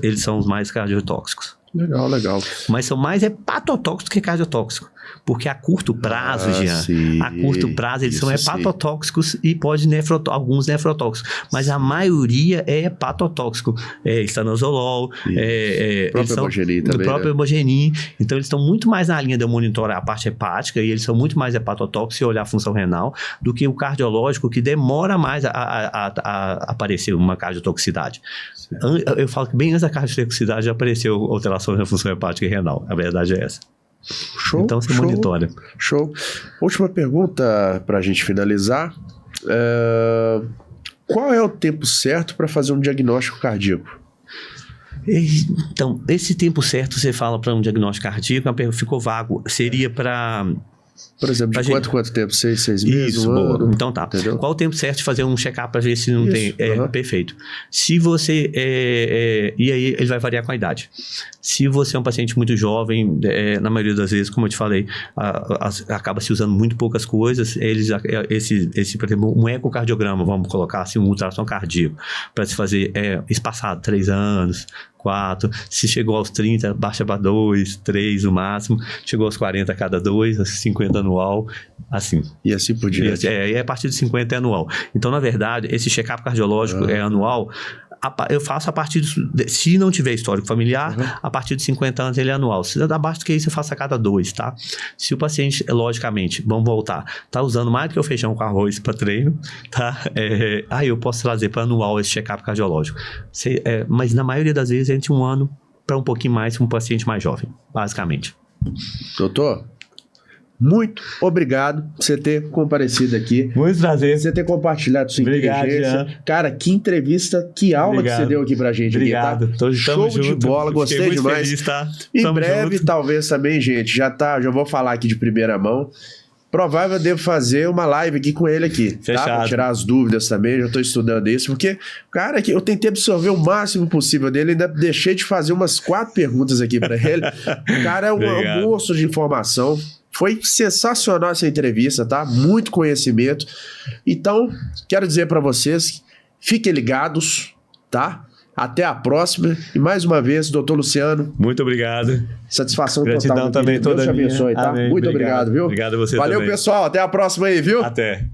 eles são os mais cardiotóxicos. Legal. Mas são mais hepatotóxicos que cardiotóxicos. Porque a curto prazo, eles são hepatotóxicos e pode alguns nefrotóxicos. Mas a maioria é hepatotóxico. Estanozolol, o próprio Hemogenin. Então, eles estão muito mais na linha de eu monitorar a parte hepática e eles são muito mais hepatotóxicos e olhar a função renal do que o cardiológico, que demora mais a aparecer uma cardiotoxicidade. Eu falo que bem antes da cardiotoxicidade já apareceu alterações na função hepática e renal. A verdade é essa. Show, então você monitora. Show. Última pergunta para a gente finalizar. Qual é o tempo certo para fazer um diagnóstico cardíaco? Então, esse tempo certo, você fala para um diagnóstico cardíaco, ficou vago. Seria para... Por exemplo, de quanto tempo? 6 meses? Isso, boa. Ano? Então tá. Entendeu? Qual o tempo certo de fazer um check-up para ver se não tem... Perfeito. Se você... e aí ele vai variar com a idade. Se você é um paciente muito jovem, na maioria das vezes, como eu te falei, acaba se usando muito poucas coisas. Por exemplo, um ecocardiograma, vamos colocar assim, um ultrassom cardíaco, para se fazer espaçado 3 anos, 4, se chegou aos 30, baixa para 2, 3 no máximo, chegou aos 40 a cada 2, 50 anual, assim. E assim por diante. E a partir de 50 é anual. Então, na verdade, esse check-up cardiológico é anual. eu faço a partir se não tiver histórico familiar, a partir de 50 anos ele é anual. Se abaixo do que isso, eu faço a cada 2, tá? Se o paciente, logicamente, vamos voltar, tá usando mais do que o feijão com arroz para treino, tá? Aí eu posso trazer para anual esse check-up cardiológico. Mas na maioria das vezes, entre 1 ano para um pouquinho mais, um paciente mais jovem, basicamente. Doutor, muito obrigado por você ter comparecido aqui. Muito prazer. Você ter compartilhado sua inteligência. Jean. Cara, que entrevista, que aula que você deu aqui pra gente. Obrigado. Aqui, tá? Show de bola, gostei demais. Feliz, tá? Em breve, talvez também, gente, já vou falar aqui de primeira mão. Provável eu devo fazer uma live aqui com ele aqui, tá? Pra tirar as dúvidas também, já tô estudando isso, porque, cara, eu tentei absorver o máximo possível dele, ainda deixei de fazer umas 4 perguntas aqui pra ele. O cara é um monstro de informação. Foi sensacional essa entrevista, tá? Muito conhecimento. Então, quero dizer pra vocês, fiquem ligados, tá? Até a próxima. E mais uma vez, doutor Luciano. Muito obrigado. Satisfação Gratidão total. Também Deus toda te abençoe, tá? Amém. Muito obrigado, viu? Obrigado a você Valeu, também. pessoal. Até a próxima aí, viu? Até.